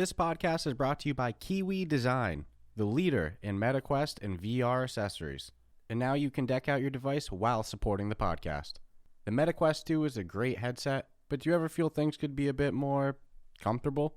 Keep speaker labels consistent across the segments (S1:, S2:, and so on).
S1: This podcast is brought to you by Kiwi Design, the leader in MetaQuest and VR accessories. And now you can deck out your device while supporting the podcast. The MetaQuest 2 is a great headset, but do you ever feel things could be a bit more comfortable?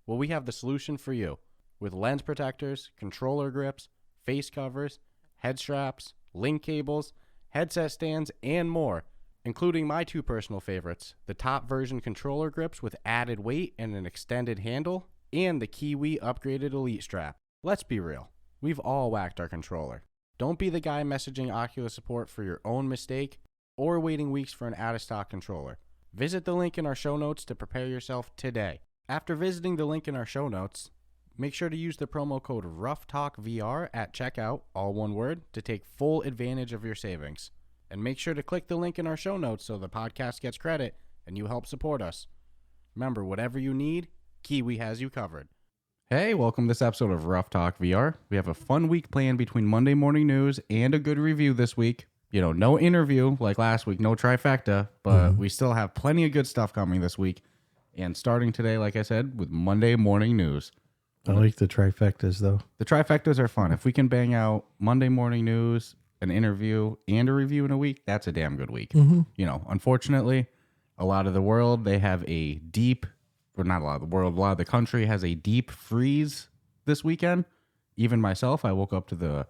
S1: Well, we have the solution for you. With lens protectors, controller grips, face covers, head straps, link cables, headset stands, and more, including my two personal favorites, the top version controller grips with added weight and an extended handle, and the Kiwi upgraded Elite strap. Let's be real, we've all whacked our controller. Don't be the guy messaging Oculus support for your own mistake or waiting weeks for an out-of-stock controller. Visit the link in our show notes to prepare yourself today. After visiting the link in our show notes, make sure to use the promo code RuffTalkVR at checkout, all one word, to take full advantage of your savings. And make sure to click the link in our show notes so the podcast gets credit and you help support us. Remember, whatever you need, Kiwi has you covered. Hey, welcome to this episode of Ruff Talk VR. We have a fun week planned between Monday morning news and a good review this week. You know, no interview like last week, no trifecta, but we still have plenty of good stuff coming this week. And starting today, like I said, with Monday morning news.
S2: I like the trifectas, though.
S1: The trifectas are fun. If we can bang out Monday morning news, an interview, and a review in a week, that's a damn good week. You know, unfortunately, a lot of the world, they have a deep, or not a lot of the world, a lot of the country has a deep freeze this weekend. Even myself, I woke up to the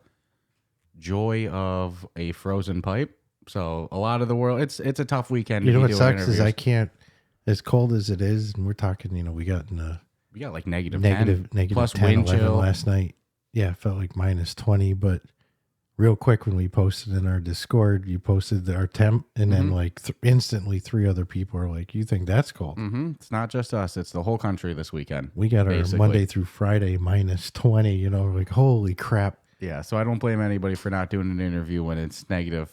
S1: joy of a frozen pipe. So a lot of the world, it's a tough weekend.
S2: You know what sucks is I can't, as cold as it is, and we're talking, you know, we got
S1: like negative 10 plus
S2: 10,
S1: wind
S2: 11
S1: chill
S2: last night. Yeah, it felt like minus 20, but real quick when we posted in our Discord, you posted our temp, and then like instantly three other people are like, you think that's cold?
S1: It's not just us, it's the whole country this weekend.
S2: We got our Monday through Friday minus 20, you know, like holy crap.
S1: Yeah, so I don't blame anybody for not doing an interview when it's negative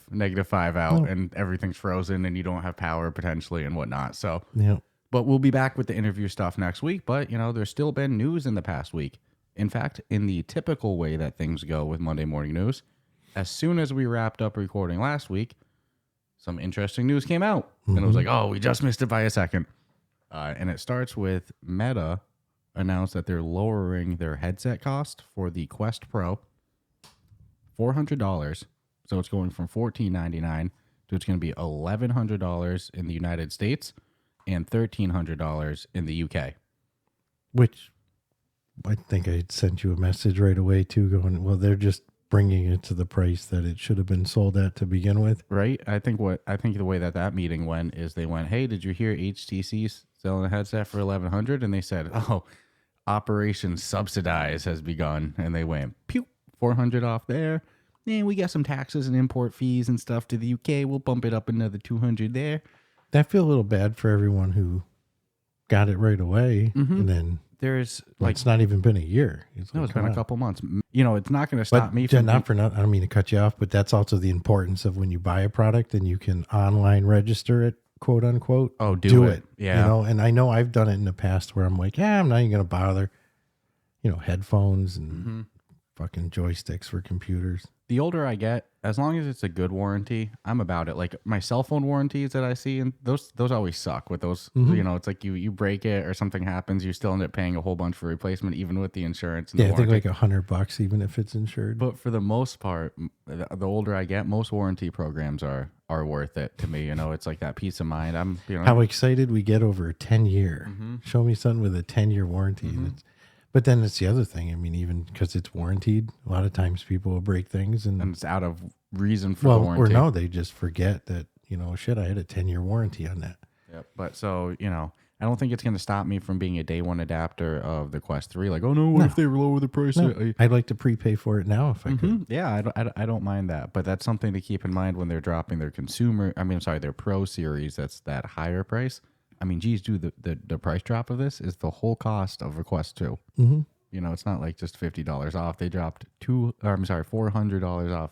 S1: 5 out and everything's frozen and you don't have power potentially and whatnot. So,
S2: yeah.
S1: But we'll be back with the interview stuff next week. But, you know, there's still been news in the past week. In fact, in the typical way that things go with Monday morning news, as soon as we wrapped up recording last week, some interesting news came out. And it was like, oh, we just missed it by a second. And it starts with Meta announced that they're lowering their headset cost for the Quest Pro. $400. So it's going from $1,499 to it's going to be $1,100 in the United States and $1,300 in the UK.
S2: Which I think I sent you a message right away too going, well, they're just bringing it to the price that it should have been sold at to begin with.
S1: Right. I think the way that meeting went is they went, hey, did you hear HTC's selling a headset for $1,100? And they said, oh, Operation Subsidize has begun. And they went, pew. $400 off there. And we got some taxes and import fees and stuff to the UK. We'll bump it up another $200 there.
S2: I feel a little bad for everyone who got it right away. And then
S1: there's
S2: it's not even been a year.
S1: It's been a couple months. You know, it's not going to stop me
S2: from I don't mean to cut you off, but that's also the importance of when you buy a product and you can online register it, quote unquote.
S1: Oh, do it. Yeah.
S2: You know, and I know I've done it in the past where I'm like, I'm not even going to bother. You know, headphones and fucking joysticks for computers.
S1: The older I get, as long as it's a good warranty, I'm about it. Like my cell phone warranties that I see, and those always suck with those. You know, it's like you break it or something happens, you still end up paying a whole bunch for replacement, even with the insurance. And
S2: I think like $100 even if it's insured.
S1: But for the most part, the older I get, most warranty programs are worth it to me. You know, it's like that peace of mind.
S2: How excited we get over a 10-year. Show me something with a 10-year warranty. And but then it's the other thing. I mean, even because it's warranted, a lot of times people will break things. And
S1: it's out of reason for the warranty.
S2: Or no, they just forget that, you know, shit, I had a 10-year warranty on that.
S1: Yep. But so, you know, I don't think it's going to stop me from being a day one adapter of the Quest 3. Like, oh no, what if they lower the price?
S2: No, I'd like to prepay for it now if I could.
S1: Yeah, I don't mind that. But that's something to keep in mind when they're dropping their their Pro series. That's that higher price. I mean, geez, dude, the price drop of this is the whole cost of a Quest 2. You know, it's not like just $50 off. They dropped $400 off.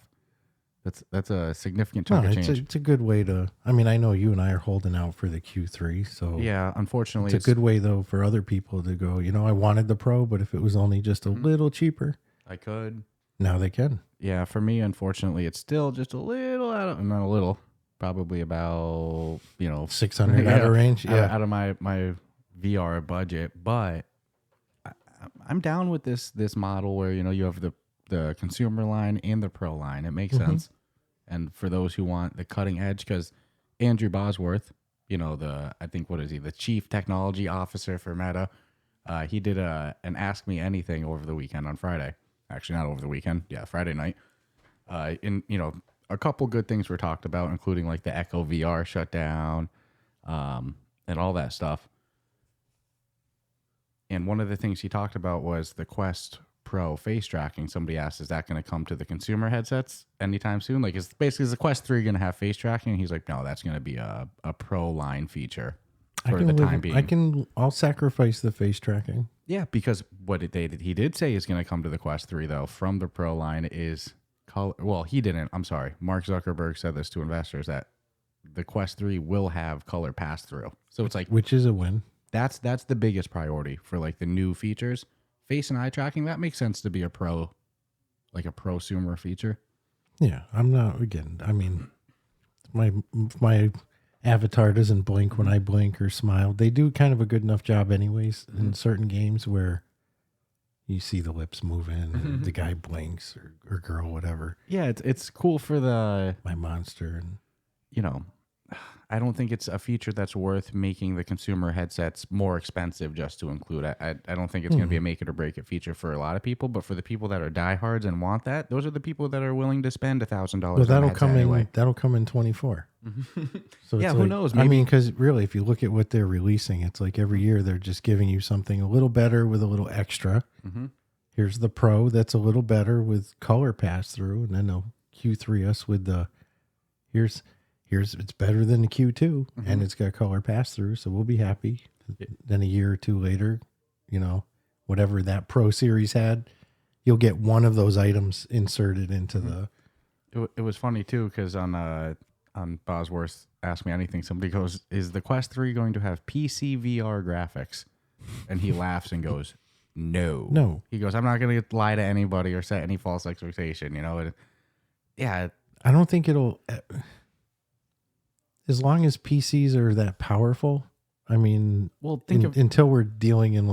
S1: That's a significant chunk of change.
S2: It's a good way to. I mean, I know you and I are holding out for the Q3, so
S1: yeah. Unfortunately,
S2: it's a good way though for other people to go. You know, I wanted the Pro, but if it was only just a little cheaper,
S1: I could.
S2: Now they can.
S1: Yeah, for me, unfortunately, it's still just a little not a little. Probably about, you know,
S2: 600 out of range.
S1: Out of my VR budget. But I'm down with this model where you have the consumer line and the pro line. It makes sense. And for those who want the cutting edge, because Andrew Bosworth, I think what is he, the chief technology officer for Meta, he did an Ask Me Anything over the weekend on Friday. Actually, not over the weekend. Yeah, Friday night. A couple good things were talked about, including like the Echo VR shutdown, and all that stuff. And one of the things he talked about was the Quest Pro face tracking. Somebody asked, is that going to come to the consumer headsets anytime soon? Like, is the Quest 3 going to have face tracking? And he's like, no, that's going to be a pro line feature for the time being.
S2: I'll sacrifice the face tracking.
S1: Yeah, because what he did say is going to come to the Quest 3, though, from the pro line is color. Well, he didn't. I'm sorry. Mark Zuckerberg said this to investors, that the Quest 3 will have color pass through. So it's like,
S2: which is a win.
S1: That's the biggest priority for like the new features. Face and eye tracking, that makes sense to be a prosumer feature.
S2: Yeah, I'm not, again, I mean, my avatar doesn't blink when I blink or smile. They do kind of a good enough job anyways in certain games where you see the lips moving and the guy blinks or girl, whatever.
S1: Yeah, it's cool for
S2: my monster. And
S1: I don't think it's a feature that's worth making the consumer headsets more expensive just to include. I don't think it's going to be a make it or break it feature for a lot of people, but for the people that are diehards and want that, those are the people that are willing to spend $1,000.
S2: Well, that'll come in 24. So
S1: yeah,
S2: it's
S1: who knows?
S2: Maybe. I mean, because really, if you look at what they're releasing, it's like every year they're just giving you something a little better with a little extra. Here's the Pro that's a little better with color pass through, and then they'll Q3 us with the here's it's better than the Q2 and it's got color pass through, so we'll be happy. Then a year or two later, whatever that Pro series had, you'll get one of those items inserted into the.
S1: It was funny too, because on Bosworth Ask Me Anything, somebody goes, "Is the Quest 3 going to have PSVR graphics?" And he laughs and goes, "No." He goes, "I'm not going to lie to anybody or set any false expectation." Yeah,
S2: I don't think it'll. As long as PCs are that powerful, I mean, well, until we're dealing in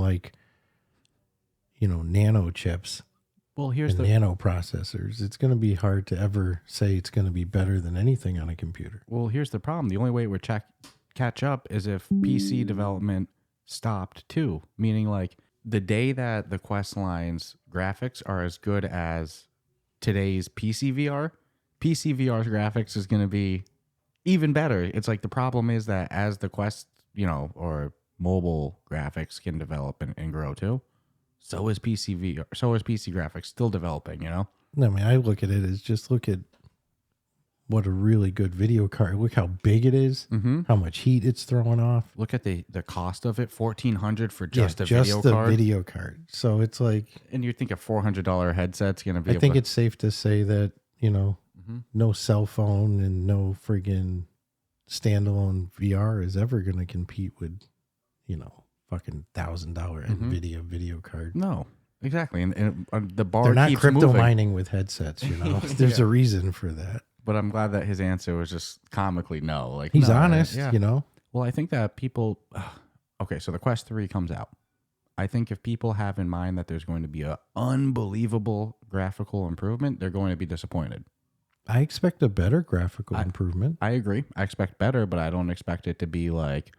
S2: nano chips, here's the nano processors, it's going to be hard to ever say it's going to be better than anything on a computer.
S1: Well, here's the problem. The only way it would catch up is if PC development stopped too, meaning like the day that the Quest line's graphics are as good as today's PCVR's graphics is going to be even better. It's like the problem is that as the Quest, or mobile graphics can develop and grow too, so is PC graphics still developing, I
S2: mean, I look at it as just look at what a really good video card. Look how big it is, how much heat it's throwing off.
S1: Look at the cost of it, $1,400 for just a video card.
S2: So it's like,
S1: and you think a $400 headset's going to be.
S2: I think it's safe to say that no cell phone and no friggin' standalone VR is ever going to compete with, fucking $1,000 NVIDIA video card.
S1: No, exactly. And the bar
S2: They're not
S1: keeps
S2: crypto
S1: moving.
S2: mining with headsets, There's a reason for that.
S1: But I'm glad that his answer was just comically no. Like
S2: he's
S1: no,
S2: honest,
S1: Well, I think that people. Okay, so the Quest 3 comes out. I think if people have in mind that there's going to be an unbelievable graphical improvement, they're going to be disappointed.
S2: I expect a better graphical improvement.
S1: I agree. I expect better, but I don't expect it to be like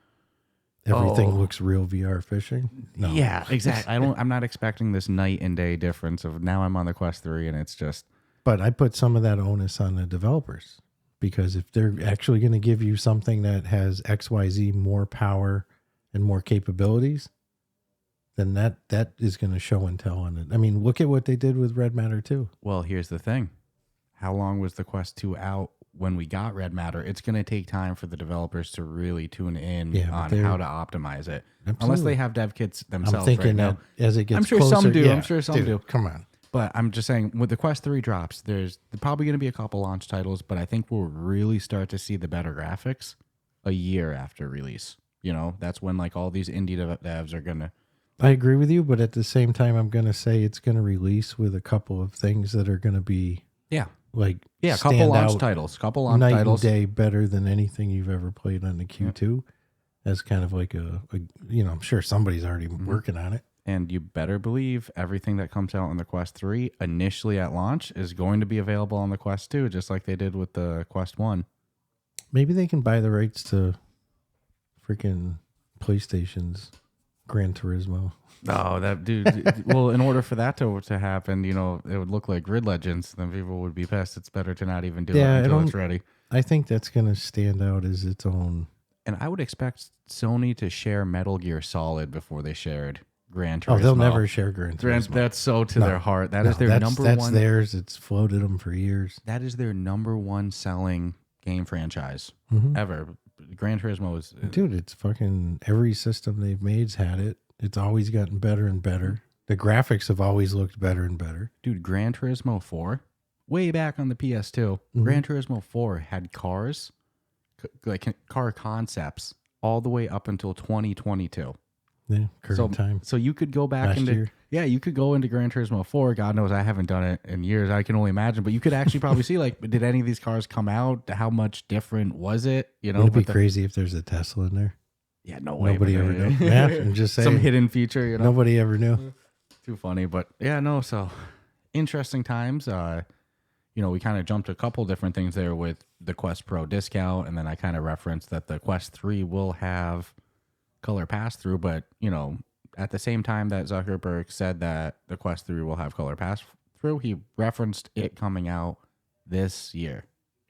S2: everything looks real VR fishing. No.
S1: Yeah, exactly. I'm not expecting this night and day difference of now I'm on the Quest 3 and it's just.
S2: But I put some of that onus on the developers, because if they're actually going to give you something that has XYZ more power and more capabilities, then that is going to show and tell on it. I mean, look at what they did with Red Matter 2.
S1: Well, here's the thing. How long was the Quest 2 out when we got Red Matter? It's going to take time for the developers to really tune in on how to optimize it. Absolutely. Unless they have dev kits themselves.
S2: I'm thinking
S1: right now.
S2: As it gets
S1: I'm sure
S2: closer,
S1: some do.
S2: Yeah,
S1: I'm sure some do.
S2: Come on.
S1: But I'm just saying, when the Quest 3 drops, there's probably going to be a couple launch titles, but I think we'll really start to see the better graphics a year after release. That's when like all these indie devs are going to.
S2: I agree with you, but at the same time, I'm going to say it's going to release with a couple of things that are going to be
S1: a couple launch titles,
S2: night and day better than anything you've ever played on the Q2. As kind of like a I'm sure somebody's already working on it.
S1: And you better believe everything that comes out on the Quest 3 initially at launch is going to be available on the Quest 2, just like they did with the Quest 1.
S2: Maybe they can buy the rights to freaking PlayStation's Gran Turismo.
S1: Oh, that dude. Well, in order for that to happen, it would look like Grid Legends. Then people would be pissed. It's better to not even do it until it's ready.
S2: I think that's going to stand out as its own.
S1: And I would expect Sony to share Metal Gear Solid before they shared Gran Turismo.
S2: Oh, they'll never share Gran Turismo.
S1: That's so to their heart. That is their number one.
S2: That's theirs. It's floated them for years.
S1: That is their number one selling game franchise ever. Gran Turismo is...
S2: Dude, it's fucking... Every system they've made's had it. It's always gotten better and better. The graphics have always looked better and better.
S1: Dude, Gran Turismo 4, way back on the PS2, Gran Turismo 4 had cars, like car concepts, all the way up until 2022.
S2: Yeah, current time.
S1: So you could go back into...
S2: year.
S1: Yeah, you could go into Gran Turismo 4. God knows I haven't done it in years. I can only imagine. But you could actually probably see, like, did any of these cars come out? How much different was it?
S2: It'd be crazy if there's a Tesla in there.
S1: Yeah, no way.
S2: Nobody ever knew. Yeah, I'm just saying.
S1: Some hidden feature,
S2: Nobody ever knew.
S1: Too funny. But, yeah, no, so interesting times. We kind of jumped a couple different things there with the Quest Pro discount. And then I kind of referenced that the Quest 3 will have color pass-through. But, at the same time that Zuckerberg said that the Quest 3 will have color pass-through, he referenced it coming out this year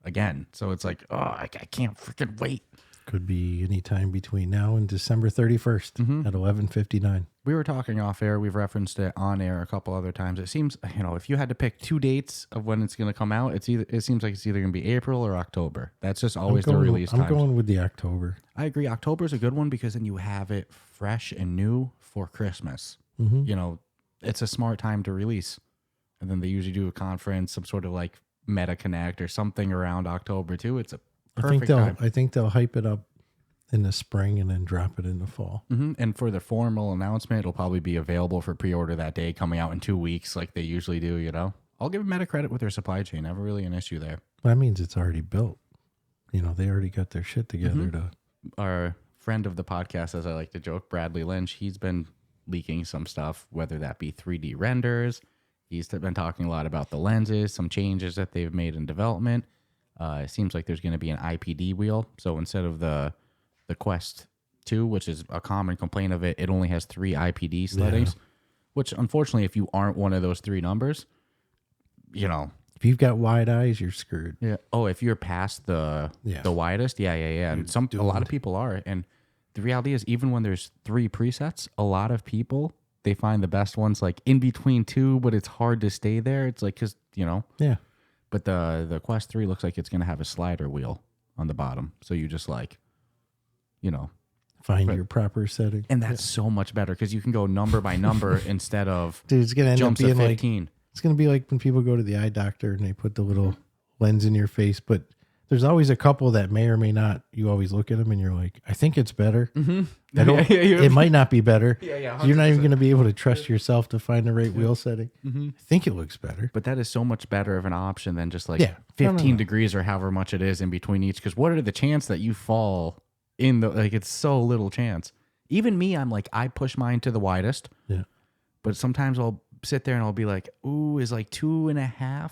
S1: again. So it's like, I can't freaking wait.
S2: Could be any time between now and December 31st at 11:59.
S1: We were talking off air. We've referenced it on air a couple other times. It seems, if you had to pick two dates of when it's going to come out, it seems like it's either going to be April or October. That's just always the release time.
S2: I'm going with the October.
S1: I agree. October is a good one because then you have it fresh and new for Christmas. It's a smart time to release. And then they usually do a conference, some sort of like Meta Connect or something around October too. It's a perfect time.
S2: I think they'll hype it up in the spring and then drop it in the fall.
S1: And for the formal announcement, it'll probably be available for pre-order that day, coming out in 2 weeks like they usually do, I'll give Meta credit with their supply chain. Never really an issue there.
S2: That means it's already built. They already got their shit together to...
S1: Our friend of the podcast, as I like to joke, Bradley Lynch, he's been leaking some stuff, whether that be 3D renders. He's been talking a lot about the lenses, some changes that they've made in development. It seems like there's going to be an IPD wheel. So instead of the Quest 2, which is a common complaint of it, it only has 3 IPD settings, which unfortunately, if you aren't one of those 3 numbers,
S2: If you've got wide eyes, you're screwed.
S1: Yeah. Oh, if you're past the widest, yeah. And a lot of people are. And the reality is, even when there's 3 presets, a lot of people, they find the best ones like in between 2, but it's hard to stay there. It's like, because,
S2: Yeah.
S1: But the Quest 3 looks like it's going to have a slider wheel on the bottom. So you just
S2: find your proper setting.
S1: And that's so much better because you can go number by number instead of
S2: Dude, it's going to end up
S1: jumps
S2: being
S1: of 15.
S2: It's going to be like when people go to the eye doctor and they put the little lens in your face, but there's always a couple that may or may not. You always look at them and you're like, I think it's better. It might not be better. You're not even going to be able to trust yourself to find the right wheel setting. I think it looks better.
S1: But that is so much better of an option than just 15 degrees or however much it is in between each. Because what are the chance that you fall in it's so little chance. Even me, I'm like, I push mine to the widest.
S2: Yeah.
S1: But sometimes I'll sit there and I'll be like, ooh, is 2.5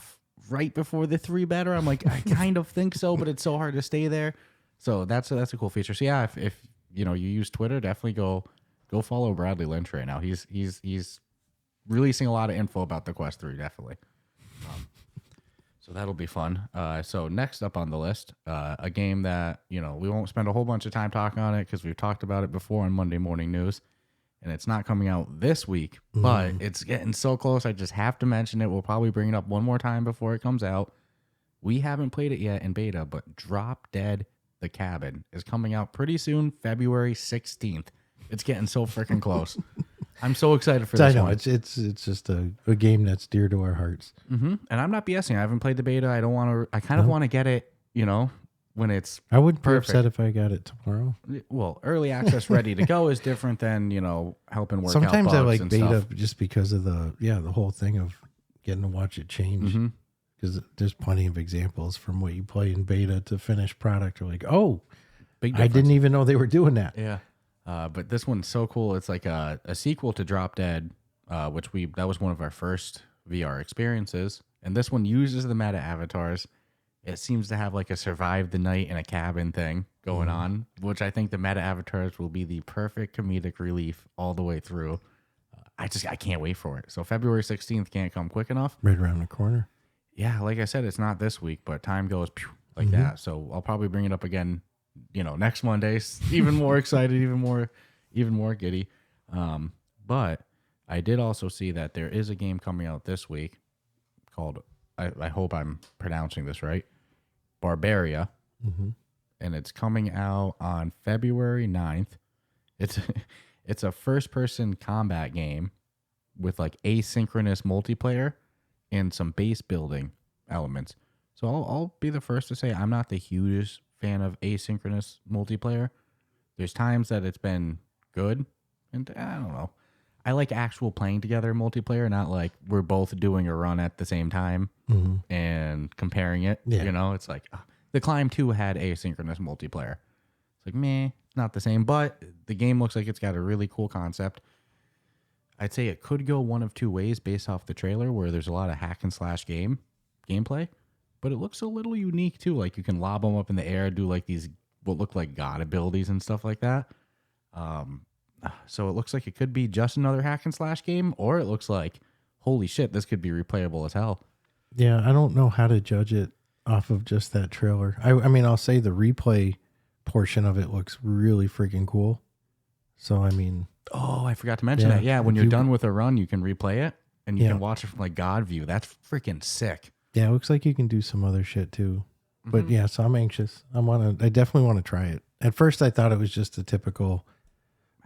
S1: right before the 3 better? I'm like, I kind of think so, but it's so hard to stay there. So that's a cool feature. So yeah, if you use Twitter, definitely go follow Bradley Lynch right now. He's releasing a lot of info about the Quest 3, definitely. So that'll be fun. So next up on the list, a game that we won't spend a whole bunch of time talking on it because we've talked about it before on Monday Morning News. And it's not coming out this week, but it's getting so close. I just have to mention it. We'll probably bring it up one more time before it comes out. We haven't played it yet in beta, but Drop Dead the Cabin is coming out pretty soon, February 16th. It's getting so freaking close. I'm so excited for this.
S2: I know
S1: one.
S2: it's just a game that's dear to our hearts.
S1: And I'm not BSing. I haven't played the beta. I don't want to. I kind of want to get it. When it's
S2: I wouldn't be upset if I got it tomorrow.
S1: Well, early access ready to go is different than, helping work out
S2: Sometimes
S1: bugs
S2: I like
S1: and
S2: beta
S1: stuff.
S2: just because of the whole thing of getting to watch it change. Because there's plenty of examples from what you play in beta to finished product. You're like, oh,
S1: Big
S2: I didn't even know they were doing that.
S1: Yeah. But this one's so cool. It's like a sequel to Drop Dead, that was one of our first VR experiences. And this one uses the meta avatars. It seems to have like a survive the night in a cabin thing going on, which I think the meta avatars will be the perfect comedic relief all the way through. I can't wait for it. So February 16th can't come quick enough.
S2: Right around the corner.
S1: Yeah, like I said, it's not this week, but time goes like that. So I'll probably bring it up again, next Monday. Even more excited, even more giddy. But I did also see that there is a game coming out this week called, I hope I'm pronouncing this right, Barbaria. And it's coming out on February 9th. It's a first-person combat game with like asynchronous multiplayer and some base building elements. So I'll be the first to say I'm not the hugest fan of asynchronous multiplayer. There's times that it's been good, and I don't know. I like actual playing together multiplayer, not like we're both doing a run at the same time and comparing it.
S2: Yeah.
S1: It's like the Climb 2 had asynchronous multiplayer. It's like, meh, not the same, but the game looks like it's got a really cool concept. I'd say it could go one of two ways based off the trailer, where there's a lot of hack and slash gameplay, but it looks a little unique too. Like you can lob them up in the air, do like these what look like god abilities and stuff like that. So it looks like it could be just another hack and slash game, or it looks like, holy shit, this could be replayable as hell.
S2: Yeah, I don't know how to judge it off of just that trailer. I mean, I'll say the replay portion of it looks really freaking cool. So, I mean...
S1: Oh, I forgot to mention that. Yeah, when you're done with a run, you can replay it, and you can watch it from like God view. That's freaking sick.
S2: Yeah, it looks like you can do some other shit too. But yeah, so I'm anxious. I definitely want to try it. At first, I thought it was just a typical...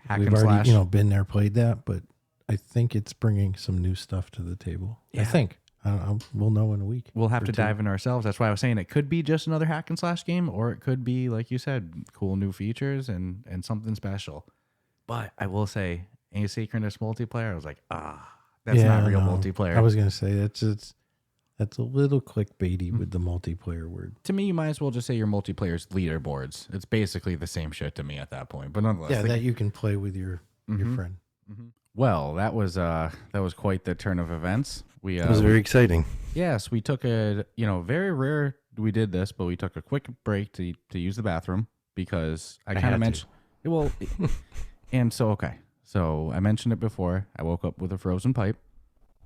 S1: Hack
S2: We've
S1: and
S2: already,
S1: slash.
S2: been there, played that, but I think it's bringing some new stuff to the table.
S1: Yeah.
S2: I think. I don't know. We'll know in a week.
S1: We'll have to dive in ourselves. That's why I was saying it could be just another hack and slash game, or it could be, like you said, cool new features and something special. But I will say, asynchronous multiplayer, I was like, that's not real multiplayer.
S2: I was going to say that's a little clickbaity with the multiplayer word.
S1: To me, you might as well just say your multiplayer's leaderboards. It's basically the same shit to me at that point. But nonetheless,
S2: Yeah, that you can play with your friend.
S1: Well, that was quite the turn of events.
S2: It was very exciting.
S1: Yes, we took very rare we did this, but we took a quick break to use the bathroom because I kind of mentioned well, and so I mentioned it before. I woke up with a frozen pipe,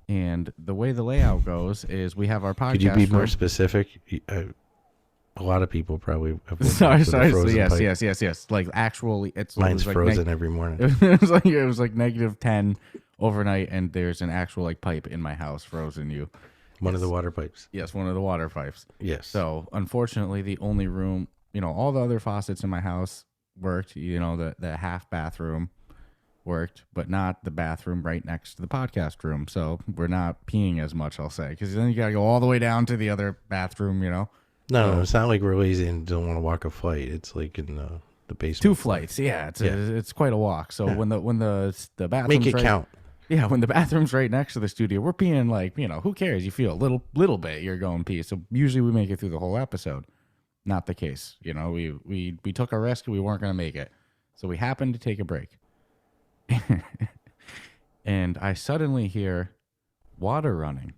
S1: and the way the layout goes is we have our podcast.
S2: Could you be more specific? A lot of people probably have
S1: sorry. So yes. Like actually,
S2: mine's frozen every morning.
S1: It was like -10 overnight, and there's an actual like pipe in my house frozen.
S2: One of the water pipes.
S1: Yes, one of the water pipes.
S2: Yes.
S1: So unfortunately, the only room, all the other faucets in my house worked. The half bathroom worked, but not the bathroom right next to the podcast room. So we're not peeing as much, I'll say, because then you got to go all the way down to the other bathroom.
S2: No, it's not like we're lazy and don't want to walk a flight. It's like in the basement.
S1: 2 flights, yeah. It's quite a walk. So when the bathroom
S2: make it count.
S1: Yeah, when the bathroom's right next to the studio, we're peeing like who cares? You feel a little bit, you're going pee. So usually we make it through the whole episode. Not the case. We took a risk. We weren't going to make it, so we happened to take a break. And I suddenly hear water running,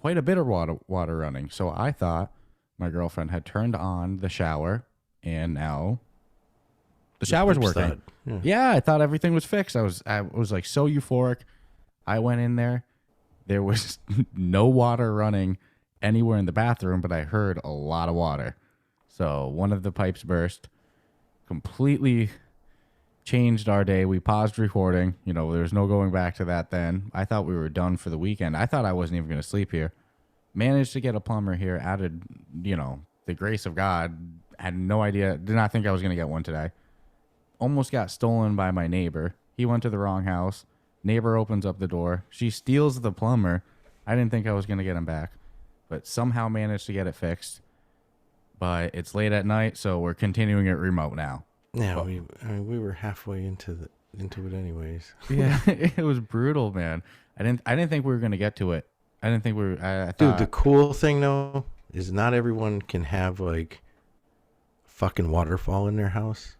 S1: quite a bit of water running. So I thought my girlfriend had turned on the shower, and now the shower's working. Yeah, I thought everything was fixed. I was like so euphoric. I went in there. There was no water running anywhere in the bathroom, but I heard a lot of water. So one of the pipes burst, completely changed our day. We paused recording. There was no going back to that then. I thought we were done for the weekend. I thought I wasn't even going to sleep here. Managed to get a plumber here, added, the grace of God. Had no idea, did not think I was going to get one today. Almost got stolen by my neighbor. He went to the wrong house. Neighbor opens up the door. She steals the plumber. I didn't think I was going to get him back, but somehow managed to get it fixed. But it's late at night, so we're continuing it remote now.
S2: Yeah, we were halfway into it anyways.
S1: Yeah, it was brutal, man. I didn't think we were going to get to it. I didn't think we were. I thought,
S2: dude, the cool thing though is not everyone can have like fucking waterfall in their house.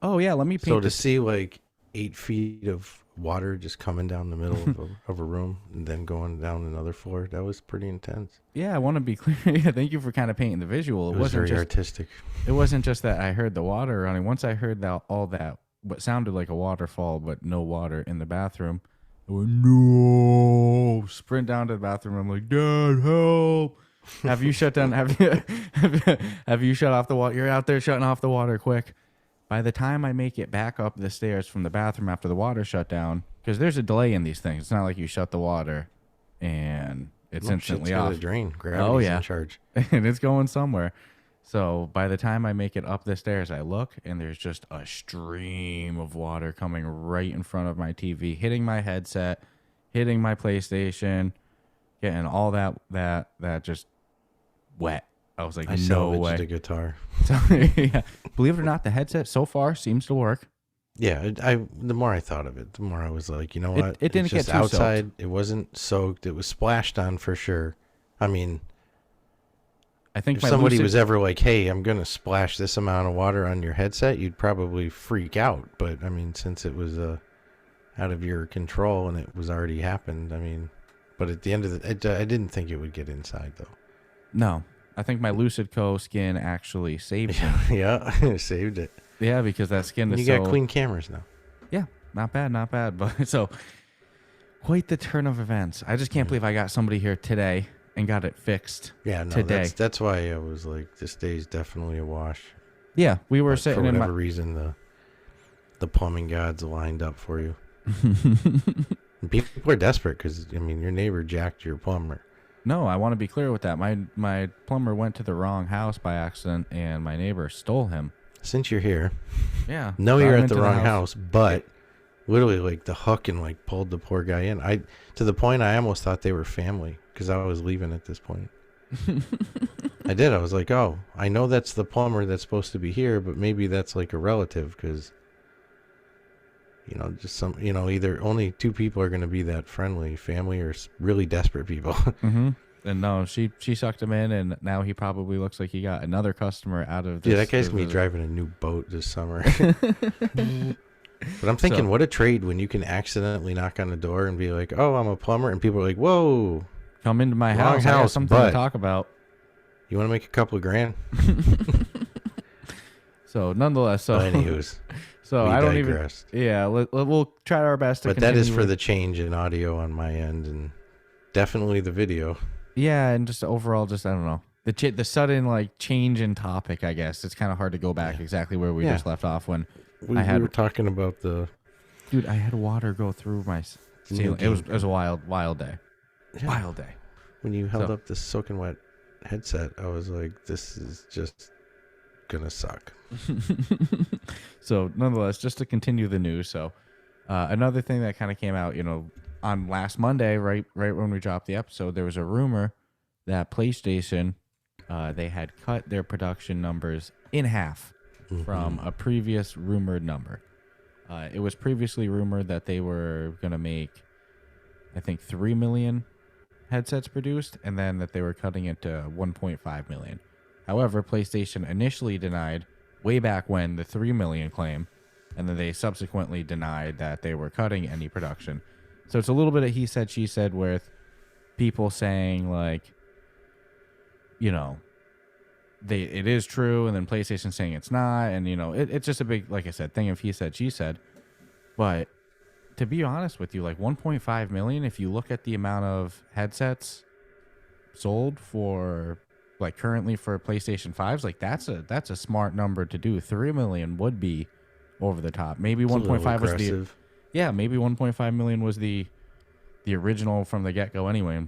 S1: Oh yeah, let me paint
S2: So to
S1: this.
S2: see like 8 feet of water just coming down the middle of a room and then going down another floor, that was pretty intense.
S1: Yeah, I want to be clear. Yeah, thank you for kind of painting the visual.
S2: It was very artistic.
S1: It wasn't just that I heard the water running. Once I heard that all that what sounded like a waterfall but no water in the bathroom, I went no, sprint down to the bathroom. I'm like, Dad, help! Have you shut down? Have you shut off the water? You're out there shutting off the water quick. By the time I make it back up the stairs from the bathroom after the water shut down, because there's a delay in these things. It's not like you shut the water and it's instantly
S2: Shit's
S1: off.
S2: gotta drain. Gravity's in charge.
S1: And it's going somewhere. So by the time I make it up the stairs, I look and there's just a stream of water coming right in front of my TV, hitting my headset, hitting my PlayStation, getting all that just wet. I was like,
S2: I
S1: no
S2: salvaged
S1: way.
S2: the guitar.
S1: So, yeah. Believe it or not, the headset so far seems to work.
S2: Yeah, the more I thought of it, the more I was like, you know what?
S1: It didn't
S2: It's
S1: get
S2: just
S1: too
S2: outside.
S1: soaked.
S2: It wasn't soaked. It was splashed on for sure. I mean,
S1: I think
S2: if
S1: my
S2: somebody
S1: Lucid,
S2: was ever like, "Hey, I'm gonna splash this amount of water on your headset," you'd probably freak out. But I mean, since it was out of your control and it was already happened, I mean, but at the end of I didn't think it would get inside though.
S1: no, I think my Lucid Co skin actually saved it.
S2: Yeah, saved it.
S1: Yeah, because that skin is
S2: You
S1: so
S2: got clean cameras now.
S1: Yeah, not bad, not bad. But so quite the turn of events. I just can't believe I got somebody here today and got it fixed.
S2: Yeah, no,
S1: today.
S2: That's why I was like, this day's definitely a wash.
S1: Yeah, we were
S2: But
S1: sitting
S2: for
S1: in
S2: whatever
S1: my.
S2: reason, the plumbing gods lined up for you. And people are desperate because I mean, your neighbor jacked your plumber.
S1: No, I want to be clear with that. My plumber went to the wrong house by accident, and my neighbor stole him.
S2: Since you're here,
S1: Yeah,
S2: no,
S1: brought
S2: you're
S1: him
S2: at the
S1: into
S2: wrong house, but literally like the hook and like pulled the poor guy in. To the point I almost thought they were family because I was leaving at this point. I did. I was like, oh, I know that's the plumber that's supposed to be here, but maybe that's like a relative because, just some, either only two people are going to be that friendly, family or really desperate people.
S1: Mm-hmm. And no, she sucked him in, and now he probably looks like he got another customer out of this.
S2: Dude, that guy's going to be driving a new boat this summer. But I'm thinking, what a trade when you can accidentally knock on the door and be like, oh, I'm a plumber. And people are like, whoa.
S1: Come into my
S2: Wrong
S1: house. I got
S2: house,
S1: something
S2: but
S1: to talk about.
S2: You want to make a couple of grand?
S1: So nonetheless,
S2: But anywho's,
S1: so
S2: we
S1: I don't
S2: digressed.
S1: even. Yeah, we'll try our best to.
S2: But that is
S1: continue
S2: for
S1: with-
S2: the change in audio on my end, and definitely the video.
S1: Yeah, and just overall, just I don't know the sudden like change in topic. I guess it's kind of hard to go back exactly where we just left off when
S2: We were talking about the.
S1: Dude, I had water go through my ceiling. It was a wild day.
S2: Yeah.
S1: Wild day.
S2: When you held up this soaking wet headset, I was like, this is just gonna suck.
S1: So nonetheless, just to continue the news. So another thing that kind of came out, on last Monday, right when we dropped the episode, there was a rumor that PlayStation, they had cut their production numbers in half from a previous rumored number. It was previously rumored that they were going to make, I think, 3 million headsets produced, and then that they were cutting it to 1.5 million. However, PlayStation initially denied way back when the 3 million claim, and then they subsequently denied that they were cutting any production. So it's a little bit of he said, she said with people saying like, it is true, and then PlayStation saying it's not, and it's just a big, like I said, thing of he said, she said. But to be honest with you, like 1.5 million, if you look at the amount of headsets sold for like currently for PlayStation 5s, like that's a smart number to do. 3 million would be over the top. Maybe 1.5 was maybe 1.5 million was the original from the get-go anyway.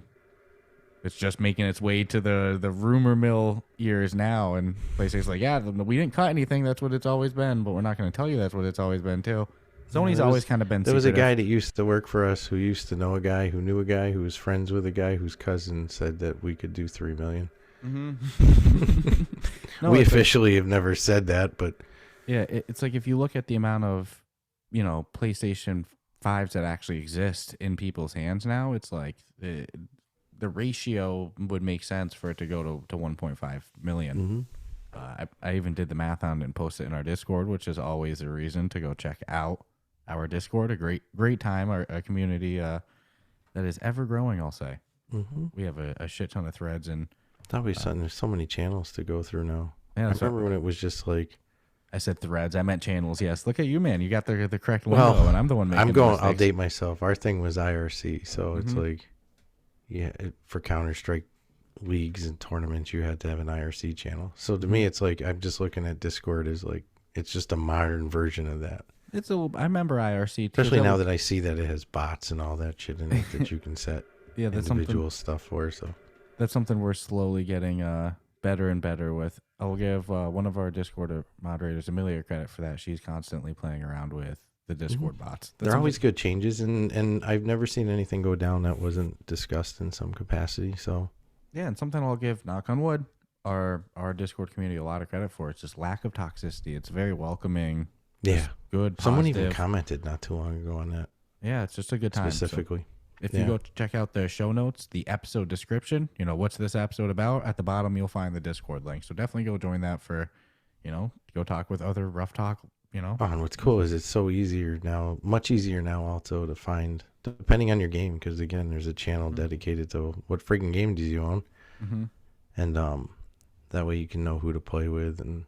S1: It's just making its way to the rumor mill ears now, and PlayStation's like, yeah, we didn't cut anything. That's what it's always been, but we're not going to tell you that's what it's always been too. Sony's always kind of been.
S2: There was a guy that used to work for us who used to know a guy who knew a guy who was friends with a guy whose cousin said that we could do 3 million.
S1: Mm-hmm. No,
S2: we officially have never said that, but
S1: yeah, it's like if you look at the amount of PlayStation 5s that actually exist in people's hands now, it's like the ratio would make sense for it to go to 1.5 million. I even did the math on it and posted it in our Discord, which is always a reason to go check out our Discord. A great time, a community that is ever growing, I'll say.
S2: Mm-hmm.
S1: We have a shit ton of threads. And
S2: that'll be something. There's so many channels to go through now.
S1: Yeah,
S2: I remember when it was just like...
S1: I said threads. I meant channels. Yes. Look at you, man. You got the correct lingo, and I'm the one making
S2: I'll date myself. Our thing was IRC, so it's like, for Counter-Strike leagues and tournaments, you had to have an IRC channel. So to me, it's like I'm just looking at Discord as like it's just a modern version of that.
S1: I remember IRC too,
S2: especially now that I see that it has bots and all that shit in it that you can set individual stuff for. So
S1: that's something we're slowly getting better and better with. I'll give one of our Discord moderators, Amelia, credit for that. She's constantly playing around with the Discord bots.
S2: They're always good changes, and I've never seen anything go down that wasn't discussed in some capacity. So
S1: yeah, and something I'll give, knock on wood, our Discord community a lot of credit for. It's just lack of toxicity. It's very welcoming.
S2: Yeah,
S1: good. Positive.
S2: Someone even commented not too long ago on that.
S1: Yeah, it's just a good time.
S2: Specifically.
S1: So if you go check out the show notes, the episode description, what's this episode about? At the bottom, you'll find the Discord link. So definitely go join that for, go talk with other Ruff Talk, Oh,
S2: and what's cool is it's so easier now, much easier now also to find, depending on your game, because again, there's a channel dedicated to what freaking game do you own.
S1: Mm-hmm.
S2: And that way you can know who to play with. And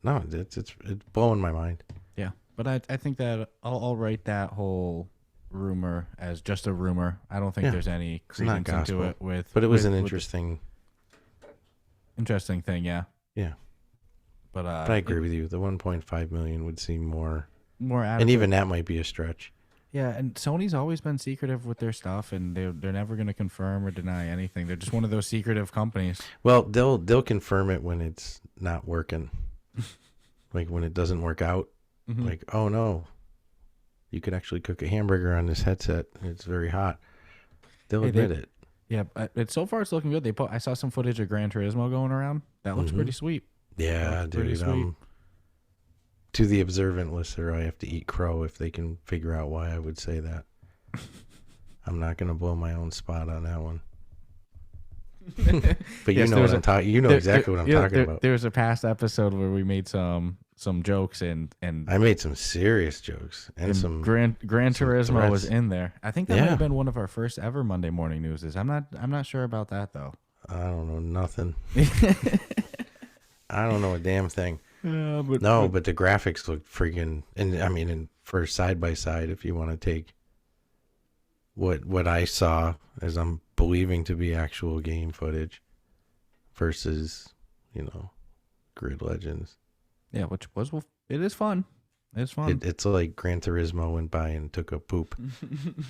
S2: no, it's blowing my mind.
S1: Yeah. But I think that I'll write that whole rumor as just a rumor. I don't think there's any credence into it
S2: but it was an interesting
S1: thing. Yeah. But
S2: I agree with you. The 1.5 million would seem more adequate. And even that might be a stretch.
S1: Yeah, and Sony's always been secretive with their stuff, and they're never going to confirm or deny anything. They're just one of those secretive companies.
S2: Well, they'll confirm it when it's not working, like when it doesn't work out. Mm-hmm. Like, oh no, you could actually cook a hamburger on this headset. It's very hot. They'll admit it.
S1: Yeah, so far it's looking good. I saw some footage of Gran Turismo going around. That looks pretty sweet.
S2: Yeah, dude. To the observant listener, I have to eat crow if they can figure out why I would say that. I'm not going to blow my own spot on that one. But you know what I'm talking. You know exactly what I'm talking about.
S1: There was a past episode where we made some jokes and
S2: I made some serious jokes and some
S1: Gran Turismo was in there. I think that might have been one of our first ever Monday morning newses. I'm not sure about that though.
S2: I don't know nothing. I don't know a damn thing.
S1: But
S2: the graphics look freaking, and for side by side, if you want to take what I saw as I'm believing to be actual game footage versus, Grid Legends.
S1: Yeah, which it is fun. It's fun.
S2: It's like Gran Turismo went by and took a poop,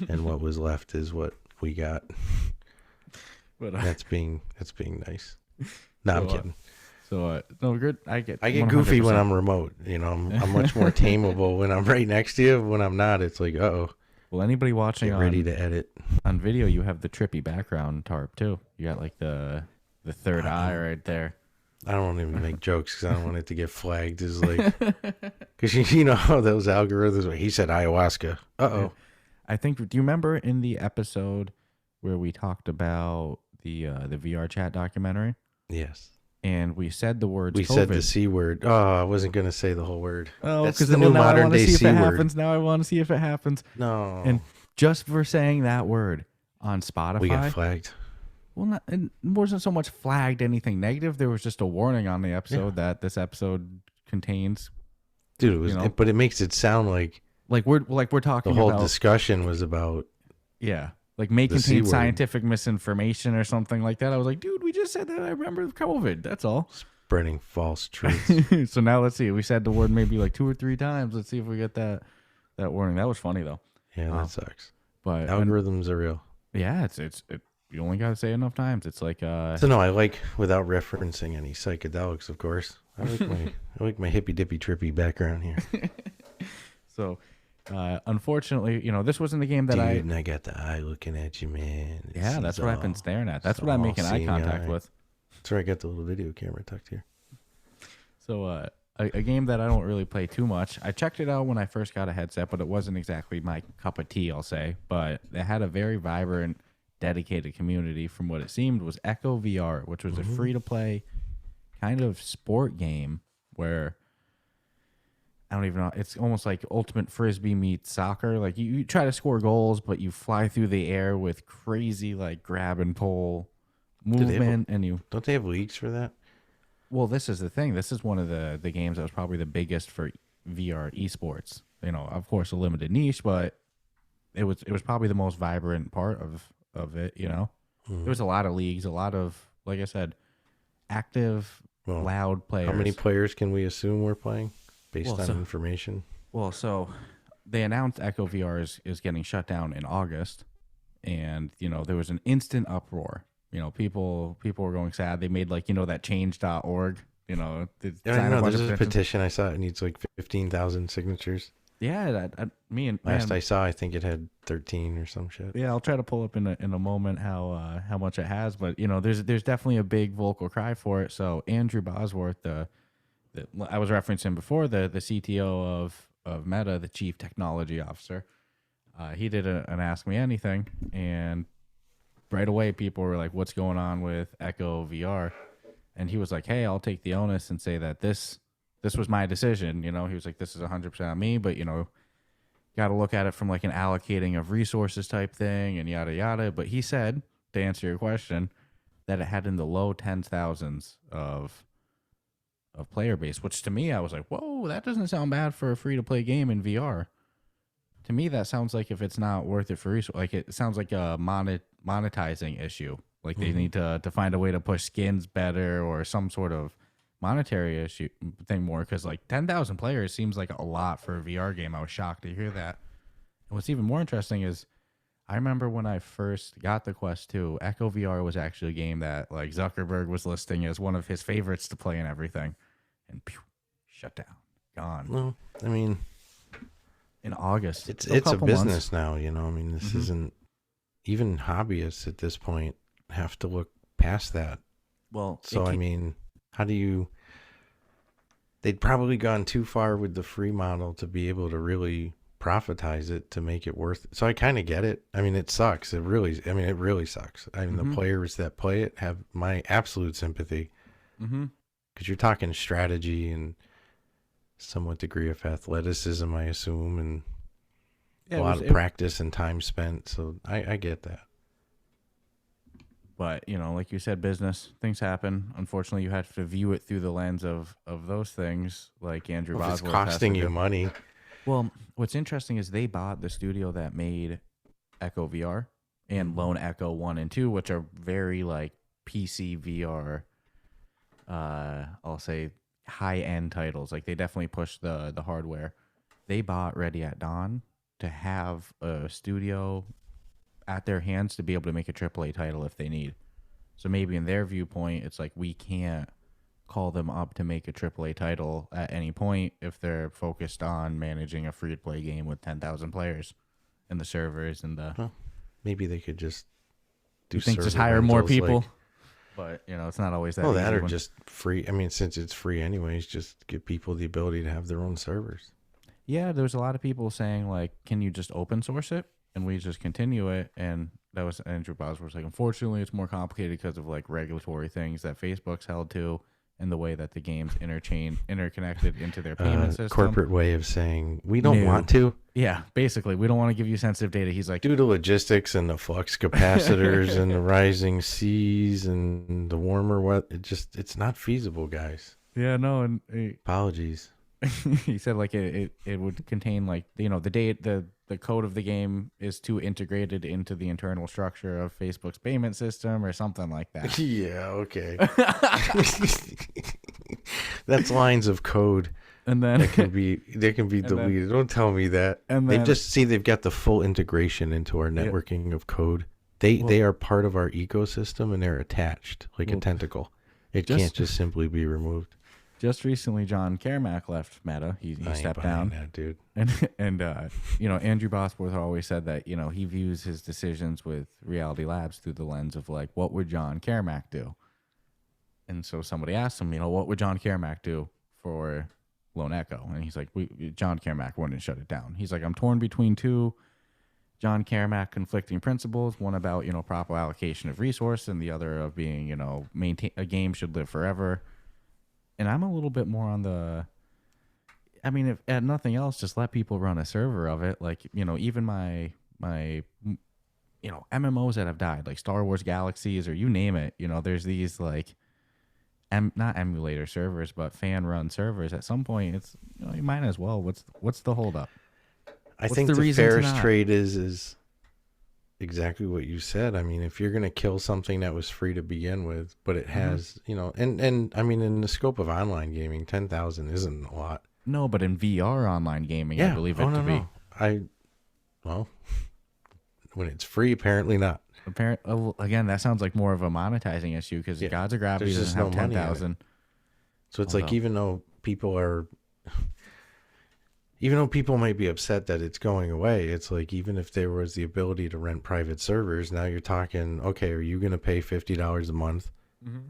S2: and what was left is what we got. But that's being nice. No, I'm kidding.
S1: No, good. I get
S2: goofy when I'm remote. I'm much more tameable when I'm right next to you. When I'm not, it's like, uh-oh.
S1: Well, anybody watching
S2: ready to edit
S1: on video, you have the trippy background tarp too. You got like the third eye right there.
S2: I don't even make jokes because I don't want it to get flagged. Is like, because you know how those algorithms. He said ayahuasca. Uh-oh.
S1: I think. Do you remember in the episode where we talked about the VR chat documentary?
S2: Yes.
S1: And we said the words.
S2: We said the C word. Oh, I wasn't going to say the whole word.
S1: Oh, because the new modern day C word. Now I want to see if it happens.
S2: No.
S1: And just for saying that word on Spotify,
S2: we got flagged.
S1: Well, it wasn't so much flagged anything negative. There was just a warning on the episode that this episode contains.
S2: Dude, it was, but it makes it sound like
S1: we're talking.
S2: The whole discussion was about.
S1: Yeah. Like may contain scientific misinformation or something like that. I was like, dude, we just said that. I remember COVID. That's all.
S2: Spreading false truths.
S1: So now let's see. We said the word maybe like 2 or 3 times. Let's see if we get that warning. That was funny though.
S2: Yeah, that sucks.
S1: But
S2: algorithms are real.
S1: Yeah, it's you only gotta say it enough times. It's like
S2: So no, I like without referencing any psychedelics, of course. I like my hippy dippy trippy background here.
S1: So. Unfortunately, this wasn't the game that
S2: and I got the eye looking at you, man.
S1: That's what I've been staring at. That's what I'm making eye contact with.
S2: That's where I got the little video camera tucked here.
S1: So, a game that I don't really play too much. I checked it out when I first got a headset, but it wasn't exactly my cup of tea, I'll say. But it had a very vibrant, dedicated community. From what it seemed, was Echo VR, which was a free-to-play
S3: kind of sport game where I don't even know. It's almost like ultimate frisbee meets soccer. Like you try to score goals, but you fly through the air with crazy like grab and pull movement, and you.
S2: Don't they have leagues for that?
S3: Well, this is the thing. This is one of the games that was probably the biggest for VR esports. You know, of course, a limited niche, but it was probably the most vibrant part of it. You know, there was a lot of leagues, a lot of, like I said, active, loud players.
S2: How many players can we assume we're playing based on information?
S3: Well, so they announced Echo VR is getting shut down in August, and you know there was an instant uproar. You know, people were going sad. They made like, you know, that change.org. You know,
S2: I know there's a petition. I saw it needs like 15,000 signatures.
S3: Yeah,
S2: last I saw, I think it had 13 or some shit.
S3: Yeah, I'll try to pull up in a moment how much it has, but you know, there's definitely a big vocal cry for it. So Andrew Bosworth, the I was referencing before, the CTO of Meta, the chief technology officer, he did an Ask Me Anything, and right away people were like, "What's going on with Echo VR?" And he was like, "Hey, I'll take the onus and say that this was my decision." You know, he was like, "This is 100% on me, but you know, got to look at it from like an allocating of resources type thing and yada yada." But he said, to answer your question, that it had in the low tens thousands of player base, which to me I was like, "Whoa, that doesn't sound bad for a free to play game in VR." To me, that sounds like if it's not worth it for resources, like it sounds like a monetizing issue. Like they need to find a way to push skins better or some sort of monetary issue thing more, because like 10,000 players seems like a lot for a VR game. I was shocked to hear that. And what's even more interesting is I remember when I first got the Quest 2, Echo VR was actually a game that like Zuckerberg was listing as one of his favorites to play and everything, and shut down, gone.
S2: Well, I mean,
S3: in August,
S2: it's a business now. You know, I mean, this isn't even hobbyists at this point have to look past that.
S3: Well,
S2: so I mean, how do you? They'd probably gone too far with the free model to be able to really profitize it to make it worth it. So I kind of get it. I mean, it sucks. It really sucks. I mean, the players that play it have my absolute sympathy. Because you're talking strategy and somewhat degree of athleticism, I assume, and a lot of practice and time spent. So I get that.
S3: But, you know, like you said, business, things happen. Unfortunately, you have to view it through the lens of those things, like Andrew Bosworth.
S2: It's costing you money.
S3: Well, what's interesting is they bought the studio that made Echo VR and Lone Echo 1 and 2, which are very, like, PC VR, I'll say, high-end titles. Like, they definitely push the hardware. They bought Ready at Dawn to have a studio at their hands to be able to make a AAA title if they need. So maybe in their viewpoint, it's like we can't call them up to make a AAA title at any point if they're focused on managing a free-to-play game with 10,000 players and the servers and the...
S2: Well, maybe they could just do
S3: just hire more people. But, you know, it's not always that easy.
S2: That or just free. I mean, since it's free anyways, just give people the ability to have their own servers.
S3: Yeah, there's a lot of people saying, like, can you just open source it? And we just continue it, and that was Andrew Bosworth. Like, unfortunately, it's more complicated because of like regulatory things that Facebook's held to, and the way that the game's interconnected into their payment system.
S2: Corporate way of saying we don't want to.
S3: Yeah, basically, we don't want to give you sensitive data. He's like,
S2: due to logistics and the flux capacitors and the rising seas and the warmer weather, it's not feasible, guys.
S3: Yeah, no, and
S2: apologies.
S3: He said like it would contain like, you know, the code of the game is too integrated into the internal structure of Facebook's payment system or something like that.
S2: Yeah, okay. That's lines of code, and then they can be deleted. Don't tell me that. And then, they've got the full integration into our networking of code. They are part of our ecosystem and they're attached like a tentacle. It can't just simply be removed.
S3: Just recently, John Carmack left Meta. He stepped down.
S2: That dude.
S3: And you know, Andrew Bosworth always said that, you know, he views his decisions with Reality Labs through the lens of like, what would John Carmack do? And so somebody asked him, you know, what would John Carmack do for Lone Echo? And he's like, John Carmack wouldn't shut it down. He's like, I'm torn between two John Carmack conflicting principles. One about, you know, proper allocation of resource, and the other of being, you know, a game should live forever. And I'm a little bit more on the. I mean, if at nothing else, just let people run a server of it. Like, even my MMOs that have died, like Star Wars Galaxies or you name it. There's these like, not emulator servers, but fan run servers. At some point, it's you might as well. What's the holdup?
S2: I think the fairest trade is exactly what you said. I mean, if you're going to kill something that was free to begin with, but it has, and I mean, in the scope of online gaming, 10,000 isn't a lot.
S3: No, but in VR online gaming, I believe it to be.
S2: Well, when it's free, apparently not.
S3: Again, that sounds like more of a monetizing issue because Gods of Gravity doesn't have 10,000.
S2: So it's like even though people might be upset that it's going away, it's like even if there was the ability to rent private servers, now you're talking, okay, are you going to pay $50 a month? Mm-hmm.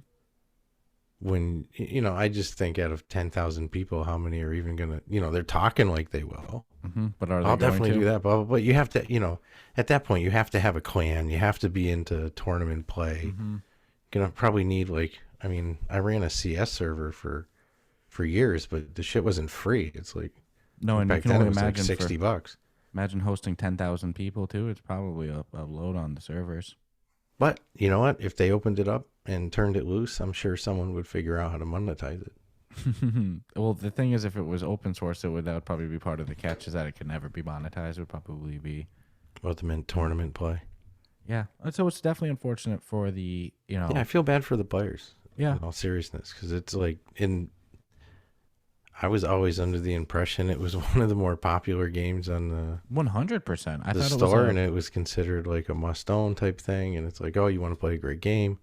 S2: When, I just think out of 10,000 people, how many are even going to, they're talking like they will.
S3: Mm-hmm. But are they
S2: I'll definitely do that. But you have to, at that point, you have to have a clan. You have to be into tournament play.
S3: Mm-hmm.
S2: You're going to probably need I ran a CS server for years, but the shit wasn't free. It's like,
S3: no, and you can only imagine
S2: like $60.
S3: Imagine hosting 10,000 people too. It's probably a load on the servers.
S2: But you know what? If they opened it up and turned it loose, I'm sure someone would figure out how to monetize it.
S3: Well, the thing is, if it was open source, that would probably be part of the catch, is that it could never be monetized. It would probably be
S2: ultimate tournament play.
S3: Yeah, so it's definitely unfortunate for the
S2: Yeah, I feel bad for the players.
S3: Yeah,
S2: in all seriousness, because it's like I was always under the impression it was one of the more popular games on the
S3: 100%.
S2: The store, and it was considered like a must-own type thing. And it's like, oh, you want to play a great game?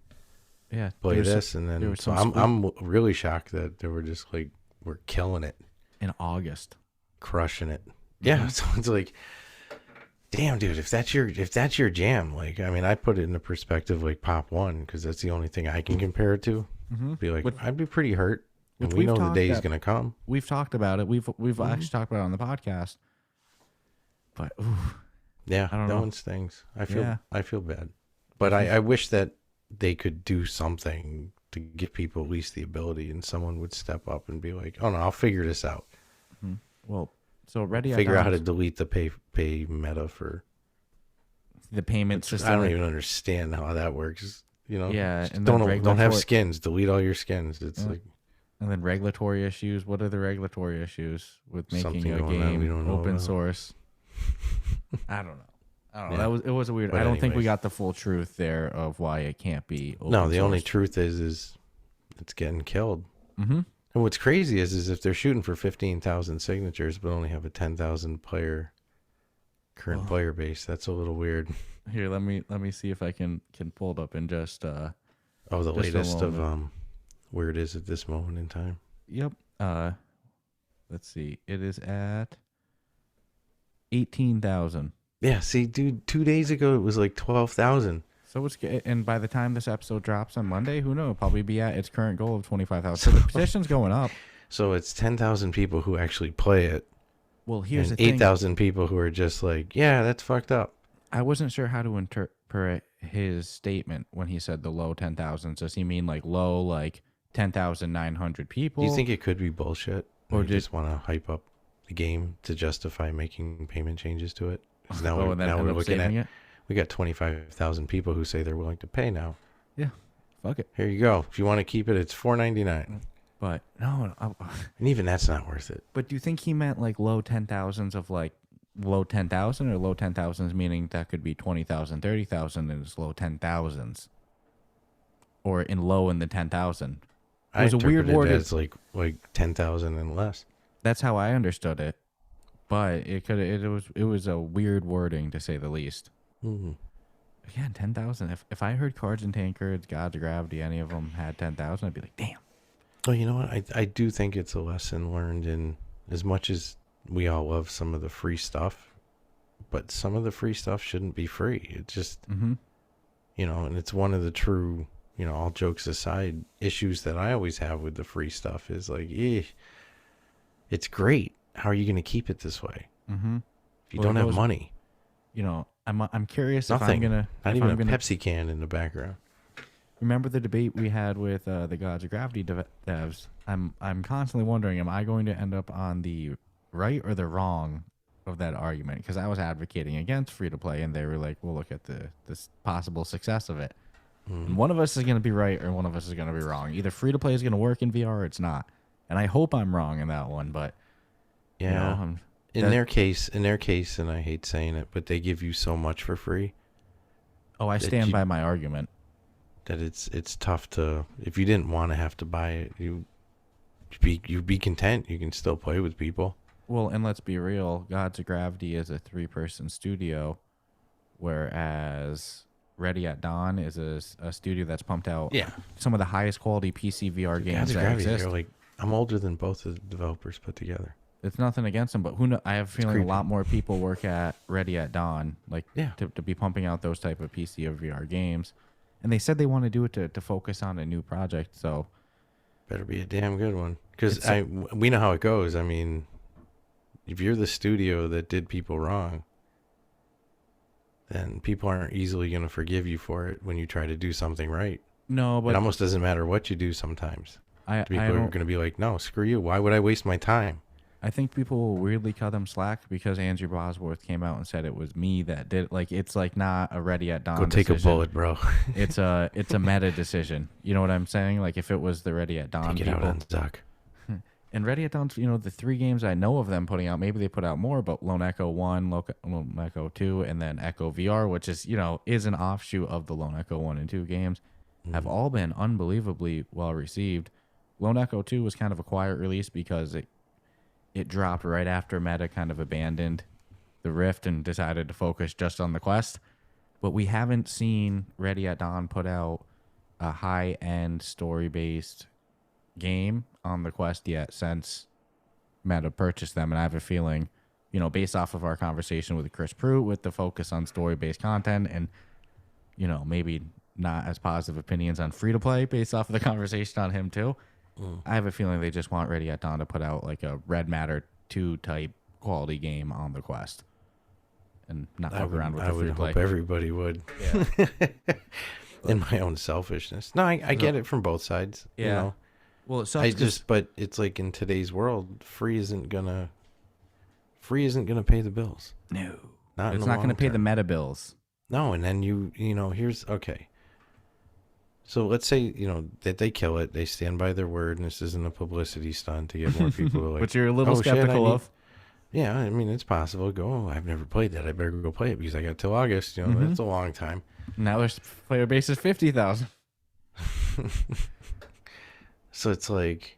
S3: Yeah,
S2: play this, and then so I'm really shocked that they were just like we're killing it
S3: in August,
S2: crushing it. Yeah, so it's like, damn, dude, if that's your jam, like, I mean, I put it in the perspective like Pop 1 because that's the only thing I can compare it to.
S3: Mm-hmm.
S2: Be like, I'd be pretty hurt. And we know the day is going to come.
S3: We've talked about it. We've actually talked about it on the podcast. But
S2: yeah,
S3: I don't know.
S2: That one stings. I feel bad, but I wish that they could do something to give people at least the ability, and someone would step up and be like, "Oh no, I'll figure this out."
S3: Mm-hmm. Well, so figure
S2: out how to delete the pay meta for
S3: the payment system.
S2: I don't even understand how that works.
S3: Yeah, and
S2: don't have skins. Delete all your skins. It's like.
S3: And then regulatory issues. What are the regulatory issues with making a game open source? I don't know. Yeah. It was a weird. But I don't think we got the full truth there of why it can't be open source.
S2: The only truth is it's getting killed.
S3: Mm-hmm.
S2: And what's crazy is if they're shooting for 15,000 signatures but only have a 10,000 player current player base, that's a little weird.
S3: Here, let me see if I can pull it up in just
S2: the latest of where it is at this moment in time.
S3: Yep. Let's see. It is at 18,000.
S2: Yeah. See, dude, 2 days ago it was like 12,000.
S3: So and by the time this episode drops on Monday, who knows? It'll probably be at its current goal of 25,000. So the petition's going up.
S2: So it's 10,000 people who actually play it.
S3: Well, here's
S2: the
S3: thing.
S2: 8,000 people who are just like, yeah, that's fucked up.
S3: I wasn't sure how to interpret his statement when he said the low 10,000. Does he mean like low, like 10,900 people?
S2: Do you think it could be bullshit? Or just want to hype up the game to justify making payment changes to it? Because now we're looking at we got 25,000 people who say they're willing to pay now.
S3: Yeah, fuck it.
S2: Here you go. If you want to keep it, it's $4.99.
S3: But no,
S2: and even that's not worth it.
S3: But do you think he meant like low 10,000s of like low 10,000, or low 10,000s meaning that could be 20,000, 30,000 and it's low 10,000s, or in the 10,000? It was a weird word.
S2: It's like 10,000 and less.
S3: That's how I understood it, but it was a weird wording to say the least.
S2: Mm-hmm.
S3: Again, 10,000. If I heard Cards and Tankards, Gods of Gravity, any of them had 10,000, I'd be like, damn.
S2: Well, you know what? I do think it's a lesson learned in, as much as we all love some of the free stuff, but some of the free stuff shouldn't be free. It just, and it's one of the true, all jokes aside, issues that I always have with the free stuff is like, it's great. How are you going to keep it this way?
S3: Mm-hmm.
S2: If you don't have money.
S3: I'm curious
S2: Nothing.
S3: if I'm going to...
S2: Not even a Pepsi can in the background.
S3: remember the debate we had with the Gods of Gravity devs? I'm constantly wondering, am I going to end up on the right or the wrong of that argument? Because I was advocating against free to play, and they were like, "Well, look at this possible success of it." And one of us is going to be right, or one of us is going to be wrong. Either free to play is going to work in VR, or it's not. And I hope I'm wrong in that one, but
S4: Yeah.
S3: you know,
S4: In their case, and I hate saying it, but they give you so much for free
S3: I stand by my argument.
S4: that it's tough to, if you didn't want to have to buy it, you'd be content. You can still play with people.
S3: Well, and let's be real, Gods of Gravity is a 3-person studio, whereas Ready at Dawn is a studio that's pumped out some of the highest quality PC VR games that exist.
S4: Like, I'm older than both of the developers put together.
S3: It's nothing against them, but who know? I have a feeling a lot more people work at Ready at Dawn, like to be pumping out those type of PC or VR games. And they said they want to do it to focus on a new project, so
S4: Better be a damn good one, because we know how it goes. I mean, if you're the studio that did people wrong, then people aren't easily going to forgive you for it when you try to do something right.
S3: no, but
S4: It almost doesn't matter what you do sometimes. People are
S3: don't-
S4: going to be like, no, screw you. Why would I waste my time?
S3: I think people will weirdly cut them slack because Andrew Bosworth came out and said it was me that did it. Like, it's like not a Ready at Dawn
S4: Go take
S3: decision.
S4: a bullet, bro.
S3: It's a meta decision. You know what I'm saying? Like, if it was the Ready at Dawn
S4: Take it out
S3: people.
S4: on Zuck.
S3: And Ready at Dawn's, the 3 games I know of them putting out, maybe they put out more, but Lone Echo 1, Lone Echo 2, and then Echo VR, which is, is an offshoot of the Lone Echo 1 and 2 games, have all been unbelievably well received. Lone Echo 2 was kind of a quiet release because it dropped right after Meta kind of abandoned the Rift and decided to focus just on the Quest. But we haven't seen Ready at Dawn put out a high-end story-based game on the Quest yet since Meta purchased them. And I have a feeling, based off of our conversation with Chris Pruitt with the focus on story-based content and, maybe not as positive opinions on free-to-play based off of the conversation on him too, I have a feeling they just want Ready at Dawn to put out like a Red Matter 2 type quality game on the Quest and not fuck around with the free
S4: I would
S3: play.
S4: hope everybody would. In my own selfishness. No, I get it from both sides.
S3: Yeah.
S4: You know?
S3: Well, it sucks.
S4: But it's like in today's world, free isn't gonna pay the bills.
S3: No.
S4: Not in
S3: It's
S4: the
S3: not going to
S4: long
S3: pay the
S4: term.
S3: meta bills.
S4: No, and then here's okay. So let's say, that they kill it, they stand by their word, and this isn't a publicity stunt to get more people to like.
S3: Which you're a little
S4: "Oh, shit,
S3: skeptical of.
S4: Yeah, I mean, it's possible. I've never played that. I better go play it because I got till August. That's a long time.
S3: Now their player base is 50,000.
S4: So it's like,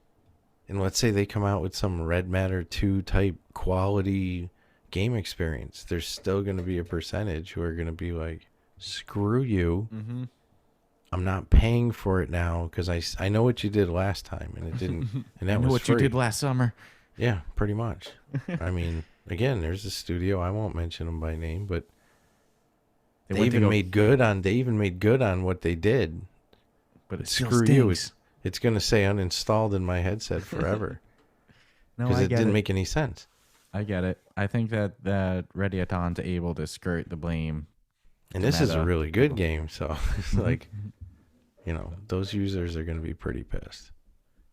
S4: and let's say they come out with some Red Matter 2 type quality game experience. There's still going to be a percentage who are going to be like, screw you.
S3: Mm-hmm.
S4: I'm not paying for it now because I know what you did last time and it didn't. And that
S3: I know
S4: was
S3: what
S4: free.
S3: you did last summer.
S4: Yeah, pretty much. I mean, again, there's a studio. I won't mention them by name, but they even made good on what they did.
S3: But it
S4: Screw you. It's going to say uninstalled in my headset forever
S3: No,
S4: because
S3: I
S4: it
S3: get
S4: didn't
S3: it.
S4: make any sense.
S3: I get it. I think that Ready at Dawn's able to skirt the blame.
S4: And this is a
S3: Meta.
S4: really good game, so it's like, those users are going to be pretty pissed.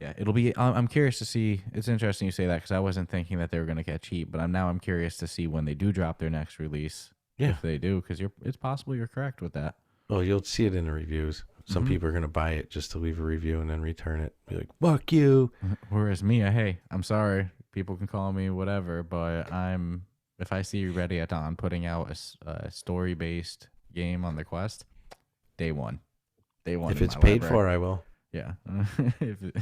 S3: Yeah, it'll be. I'm curious to see. It's interesting you say that because I wasn't thinking that they were going to get cheap, but I'm curious to see when they do drop their next release.
S4: Yeah.
S3: If they do, because it's possible you're correct with that.
S4: Well, you'll see it in the reviews. Some
S3: Mhm.
S4: people are going to buy it just to leave a review and then return it. Be like, fuck you.
S3: Whereas me, hey, I'm sorry. People can call me whatever, but if I see Ready at Dawn putting out a story-based game on the Quest, day one.
S4: If it's paid for, I will.
S3: yeah.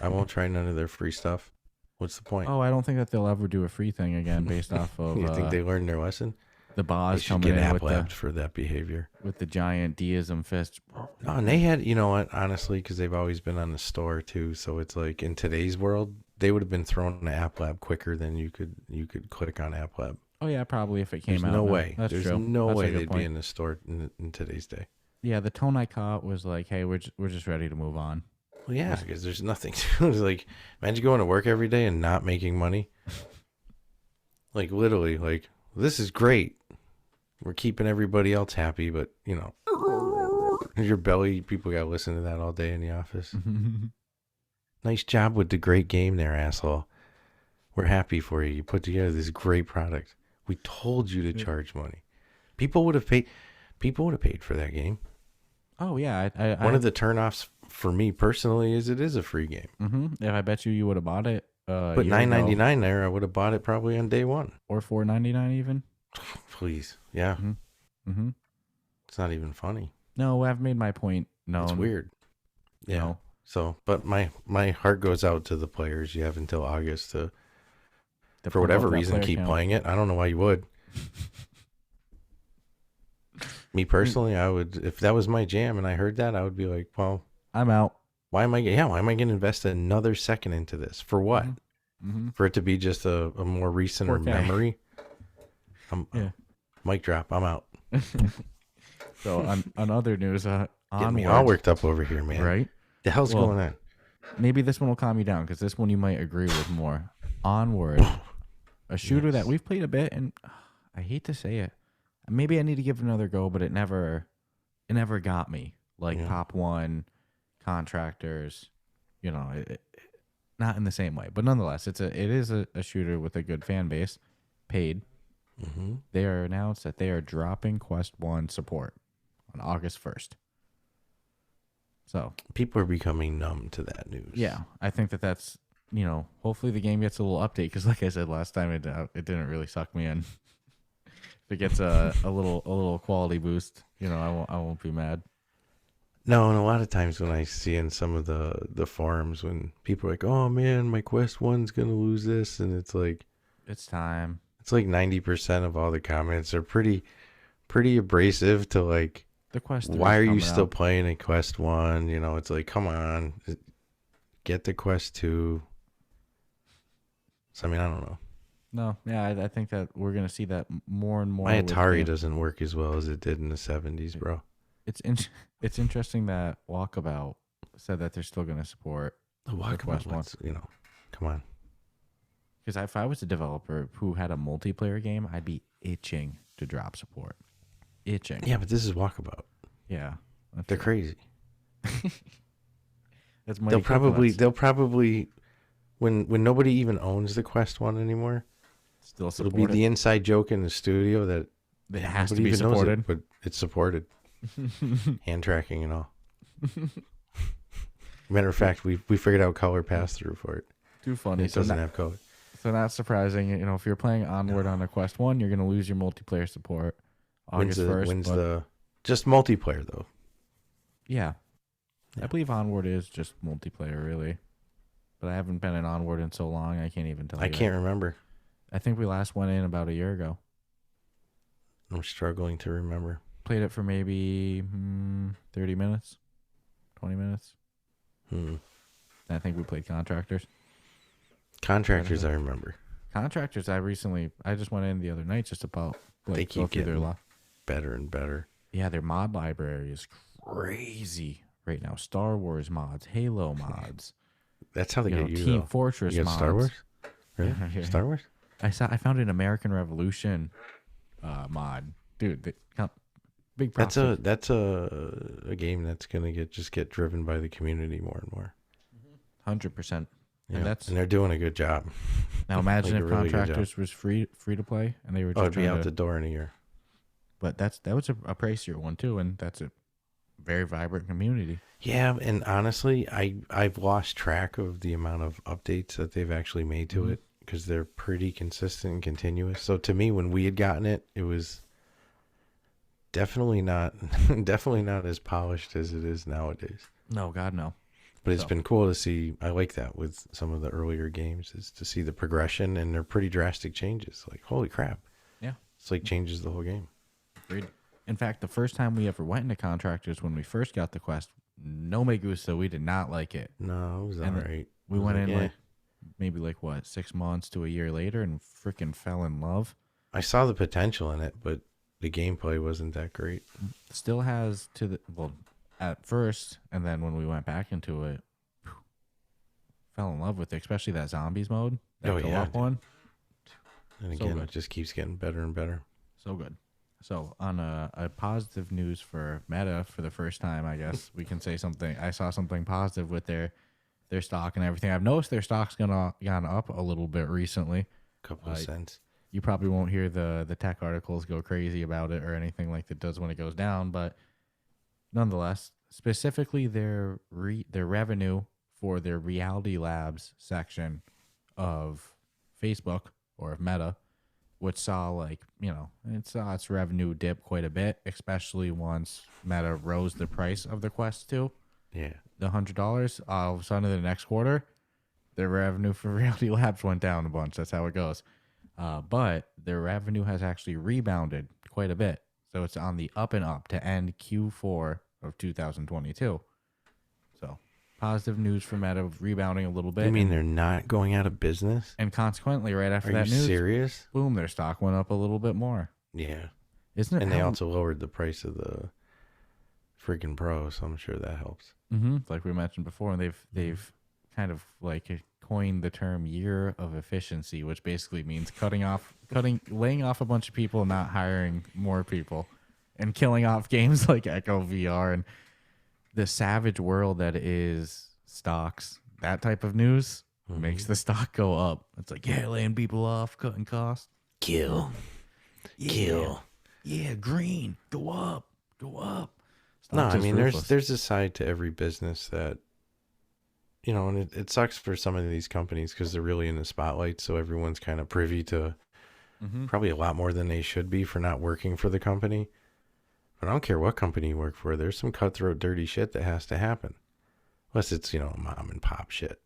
S4: I won't try none of their free stuff. What's the point?
S3: Oh, I don't think that they'll ever do a free thing again based off of
S4: You think they learned their lesson?
S3: the
S4: They
S3: boss
S4: should
S3: coming
S4: get
S3: in
S4: app labs for that behavior.
S3: with the giant deism fist.
S4: No, and they had, you know what, honestly, because they've always been on the store too. So it's like in today's world, they would have been thrown in App Lab quicker than you could click on App Lab.
S3: Oh yeah, probably if it came
S4: There's
S3: out.
S4: no
S3: now.
S4: way.
S3: That's
S4: There's
S3: true.
S4: no
S3: That's a
S4: way
S3: good
S4: they'd
S3: point.
S4: be in the store in today's day.
S3: Yeah, the tone I caught was like, "Hey, we're just ready to move on."
S4: Well, yeah, because there's nothing to it's like. Imagine going to work every day and not making money. Like literally, like this is great. We're keeping everybody else happy, but Your belly, people got to listen to that all day in the office. Nice job with the great game there, asshole. We're happy for you. You put together this great product. We told you to charge money. People would have paid. People would have paid for that game.
S3: Oh yeah,
S4: One of the turnoffs for me personally is it is a free game.
S3: If I bet you would have bought it,
S4: But $9.99 there, I would have bought it probably on day one.
S3: or $4.99 even.
S4: Please, yeah.
S3: Mm-hmm.
S4: It's not even funny.
S3: No, I've made my point. No,
S4: It's weird. Yeah.
S3: No.
S4: So, but my heart goes out to the players. You have until August to, for
S3: pump
S4: whatever
S3: up that
S4: reason,
S3: player
S4: keep
S3: count.
S4: playing it. I don't know why you would. Me personally, I would, if that was my jam and I heard that, I would be like, well,
S3: I'm out.
S4: why am I going to invest another second into this? For what?
S3: Mm-hmm.
S4: For it to be just a more recent or
S3: 4K.
S4: memory?
S3: Yeah.
S4: Mic drop. I'm out.
S3: So on other news,
S4: Get me
S3: Onward,
S4: all worked up over here, man.
S3: right?
S4: The hell's
S3: Well,
S4: going on?
S3: Maybe this one will calm you down because this one you might agree with more. Onward, a shooter that we've played a bit, and I hate to say it, maybe I need to give it another go, but it never got me like Pop One, Contractors, not in the same way, but nonetheless, it is a shooter with a good fan base, paid.
S4: Mm-hmm.
S3: They are announced that they are dropping Quest 1 support on August 1st. So
S4: People are becoming numb to that news.
S3: yeah, I think that's hopefully the game gets a little update because, like I said last time, it didn't really suck me in. If it gets a little quality boost, I won't be mad.
S4: No, and a lot of times when I see in some of the forums when people are like, "Oh man, my Quest 1's gonna lose this," and it's like
S3: It's
S4: like 90% of all the comments are pretty abrasive to like,
S3: the Quest 3
S4: why are you
S3: coming
S4: still
S3: out.
S4: playing a Quest 1? It's like, come on, get the Quest 2. So I mean, I don't know.
S3: No, yeah, I think that we're gonna see that more and more.
S4: My
S3: with
S4: Atari
S3: games.
S4: doesn't work as well as it did in the 70s, bro.
S3: It's interesting that Walkabout said that they're still gonna support
S4: The
S3: Quest 1.
S4: Come on.
S3: Because if I was a developer who had a multiplayer game, I'd be itching to drop support. Itching.
S4: Yeah, but this is Walkabout.
S3: Yeah.
S4: They're crazy.
S3: That's Mighty
S4: They'll probably when nobody even owns the Quest 1 anymore,
S3: still
S4: it'll
S3: support
S4: be the inside joke in the studio that
S3: it has to
S4: nobody
S3: be
S4: even knows
S3: supported.
S4: it, but it's supported. Hand tracking and all. Matter of fact, we figured out color pass through for it.
S3: Too funny.
S4: It
S3: So
S4: doesn't
S3: not,
S4: have color.
S3: so not surprising. If you're playing Onward on a Quest 1, you're gonna lose your multiplayer support August 1st.
S4: Just multiplayer though?
S3: Yeah. I believe Onward is just multiplayer, really. But I haven't been in Onward in so long, I can't even tell you.
S4: I can't remember.
S3: I think we last went in about a year ago.
S4: I'm struggling to remember.
S3: Played it for maybe 30 minutes, 20 minutes. I think we played Contractors.
S4: Contractors, I remember.
S3: Contractors, I just went in the other night just about
S4: They keep
S3: go through their
S4: getting better and better.
S3: Yeah, their mod library is crazy right now. Star Wars mods, Halo mods.
S4: That's how they get you.
S3: Team
S4: though.
S3: Fortress
S4: You got
S3: mods.
S4: Star Wars? Really?
S3: Yeah.
S4: Star Wars?
S3: I found an American Revolution mod, dude. Big props.
S4: That's a game that's gonna get driven by the community more and more.
S3: 100%.
S4: Yeah.
S3: And
S4: And they're doing a good job.
S3: now imagine
S4: like
S3: if
S4: a really good job.
S3: Contractors was free to play and they were just
S4: It'd be
S3: trying
S4: out
S3: to,
S4: the door in a year.
S3: but that was a pricier one too, and that's a very vibrant community.
S4: Yeah, and honestly, I've lost track of the amount of updates that they've actually made to it because they're pretty consistent and continuous. So to me, when we had gotten it, it was definitely not as polished as it is nowadays.
S3: No, God no.
S4: But it's been cool to see. I like that with some of the earlier games is to see the progression, and they're pretty drastic changes. Like, holy crap.
S3: Yeah.
S4: It's like changes the whole game.
S3: Agreed. In fact, the first time we ever went into Contractors when we first got the Quest, no me gusta, we did not like it.
S4: No, it was all
S3: And
S4: right.
S3: We went in
S4: yeah.
S3: maybe 6 months to a year later and freaking fell in love.
S4: I saw the potential in it, but the gameplay wasn't that great.
S3: Still has at first, and then when we went back into it, fell in love with it, especially that zombies mode, that
S4: Oh, yeah,
S3: co-op
S4: dude.
S3: one.
S4: And
S3: So
S4: again,
S3: good.
S4: it just keeps getting better and better.
S3: So good. So on a positive news for Meta, for the first time, I guess we can say something. I saw something positive with their stock and everything. I've noticed their stock's gone up a little bit recently.
S4: Couple of cents.
S3: You probably won't hear the tech articles go crazy about it or anything like it does when it goes down, but nonetheless, specifically their revenue for their Reality Labs section of Facebook or of Meta, which saw, like, it saw its revenue dip quite a bit, especially once Meta rose the price of the Quest 2.
S4: Yeah.
S3: The $100. All of a sudden, in the next quarter, their revenue for Reality Labs went down a bunch. That's how it goes. But their revenue has actually rebounded quite a bit. So it's on the up and up to end Q4 of 2022. So positive news for Meta, rebounding a little bit.
S4: You mean they're not going out of business?
S3: And consequently, right after
S4: Are
S3: that
S4: you
S3: news,
S4: serious?
S3: boom, their stock went up a little bit more.
S4: Yeah.
S3: Isn't it?
S4: And they also lowered the price of the freaking Pro, so I'm sure that helps.
S3: Like we mentioned before, and they've kind of like coined the term year of efficiency, which basically means laying off a bunch of people, not hiring more people, and killing off games like Echo VR and the savage world that is stocks. That type of news makes the stock go up. It's like, yeah, laying people off, cutting costs.
S4: Kill.
S3: Yeah, green. Go up.
S4: No,
S3: Stocks
S4: I
S3: is
S4: mean,
S3: ruthless.
S4: there's a side to every business that, and it sucks for some of these companies because they're really in the spotlight. So everyone's kind of privy to probably a lot more than they should be for not working for the company. But I don't care what company you work for. There's some cutthroat, dirty shit that has to happen. Unless it's, mom and pop shit.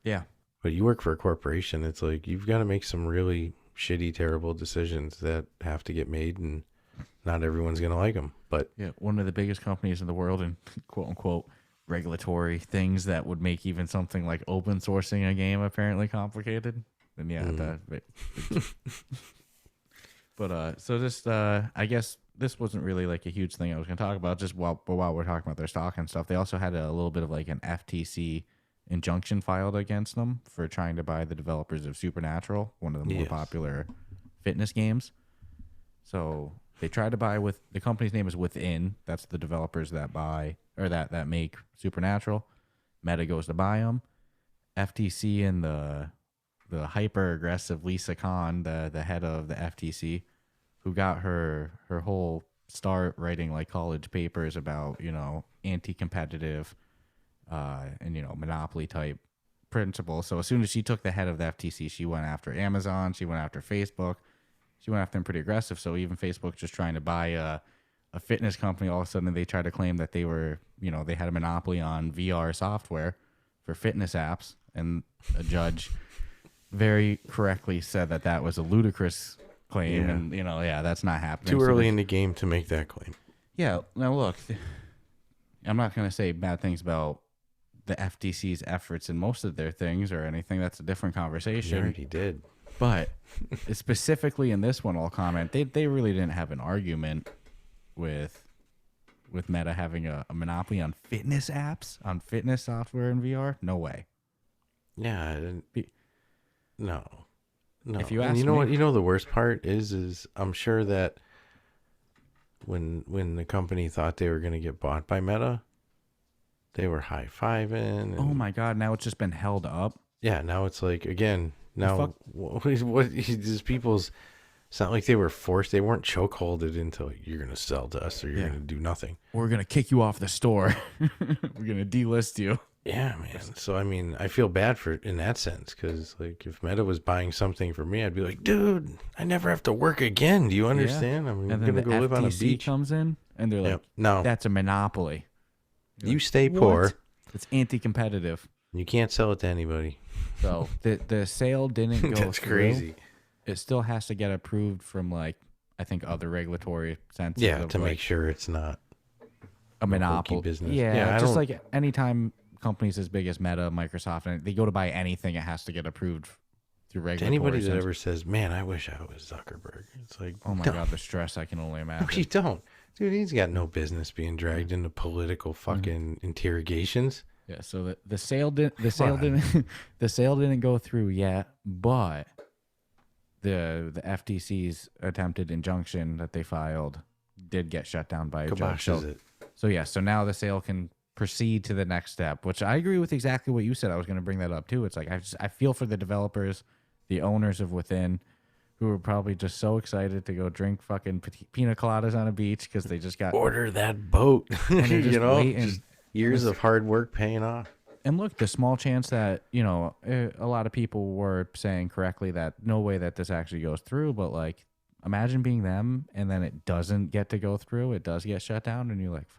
S3: Yeah.
S4: But you work for a corporation. It's like you've got to make some really shitty, terrible decisions that have to get made, and not everyone's going to like them. But
S3: Yeah, one of the biggest companies in the world, and quote unquote regulatory things that would make even something like open sourcing a game apparently complicated. And yeah, so just I guess this wasn't really like a huge thing I was going to talk about. Just while we're talking about their stock and stuff, they also had a little bit of like an FTC injunction filed against them for trying to buy the developers of Supernatural, one of the more popular fitness games. So they tried to buy with the company's name is Within. That's the developers that buy or that make Supernatural. Meta goes to buy them. FTC and the hyper aggressive Lisa Khan, the head of the FTC, who got her whole start writing like college papers about anti-competitive and monopoly type principles. So as soon as she took the head of the FTC, she went after Amazon. She went after Facebook. She went after them pretty aggressive. So even Facebook just trying to buy a fitness company, all of a sudden they tried to claim that they were, they had a monopoly on VR software for fitness apps. And a judge very correctly said that was a ludicrous claim.
S4: Yeah.
S3: And, that's not happening.
S4: too
S3: So
S4: early in the game to make that claim.
S3: Yeah. Now, look, I'm not going to say bad things about the FTC's efforts in most of their things or anything. That's a different conversation.
S4: You already did.
S3: But specifically in this one, I'll comment, they really didn't have an argument with Meta having a monopoly on fitness apps, on fitness software in VR. No way.
S4: Yeah, I didn't. No.
S3: If you
S4: And
S3: ask
S4: you know
S3: me,
S4: what? You know the worst part is I'm sure that when the company thought they were going to get bought by Meta, they were high-fiving.
S3: oh my God, now it's just been held up.
S4: Yeah, now it's like, again, now what these people's, it's not like they were forced. They weren't chokeholded into like, you're going to sell to us or you're going to do nothing.
S3: We're going to kick you off the store. We're going to delist you.
S4: Yeah, man. So, I mean, I feel bad for in that sense because, like, if Meta was buying something for me, I'd be like, dude, I never have to work again. Do you understand? I'm
S3: And
S4: going
S3: then
S4: to
S3: the
S4: go live on a
S3: FTC
S4: beach.
S3: comes in, and they're like,
S4: No,
S3: that's a monopoly.
S4: you stay poor.
S3: What? It's anti-competitive.
S4: You can't sell it to anybody.
S3: So the sale didn't go
S4: That's
S3: through.
S4: crazy.
S3: It still has to get approved from, like, I think other regulatory senses.
S4: Yeah,
S3: of,
S4: to
S3: like,
S4: make sure it's not
S3: a monopoly
S4: business.
S3: Yeah,
S4: I
S3: just
S4: don't-
S3: like anytime companies as big as Meta, Microsoft, and they go to buy anything, it has to get approved through
S4: to
S3: regulatory
S4: anybody that
S3: sense.
S4: ever says, "Man, I wish I was Zuckerberg." It's like,
S3: Oh my
S4: no,
S3: God, the stress I can only
S4: no,
S3: imagine.
S4: you don't, dude. He's got no business being dragged into political fucking interrogations.
S3: Yeah, so the sale didn't the sale didn't go through yet, but the FTC's attempted injunction that they filed did get shut down by a judge.
S4: Kiboshes it.
S3: So yeah, so now the sale can proceed to the next step, which I agree with exactly what you said. I was going to bring that up too. It's like I feel for the developers, the owners of Within, who are probably just so excited to go drink fucking pina coladas on a beach because they just got
S4: Order that boat.
S3: and they're just
S4: You know,
S3: waiting.
S4: just years of hard work paying off.
S3: And look, the small chance that, you know, a lot of people were saying correctly that no way that this actually goes through, but like, imagine being them and then it doesn't get to go through. It does get shut down and you're like, fuck.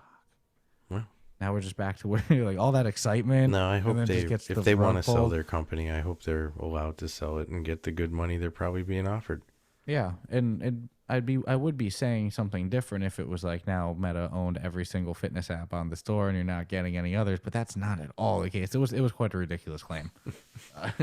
S4: Well,
S3: Now we're just back to where you're like all that excitement.
S4: no, I hope
S3: and then
S4: they,
S3: just gets
S4: if
S3: the
S4: they
S3: rug
S4: want to sell
S3: pulled.
S4: their company, I hope they're allowed to sell it and get the good money they're probably being offered.
S3: Yeah, and I would be saying something different if it was like now Meta owned every single fitness app on the store and you're not getting any others, but that's not at all the case. It was quite a ridiculous claim.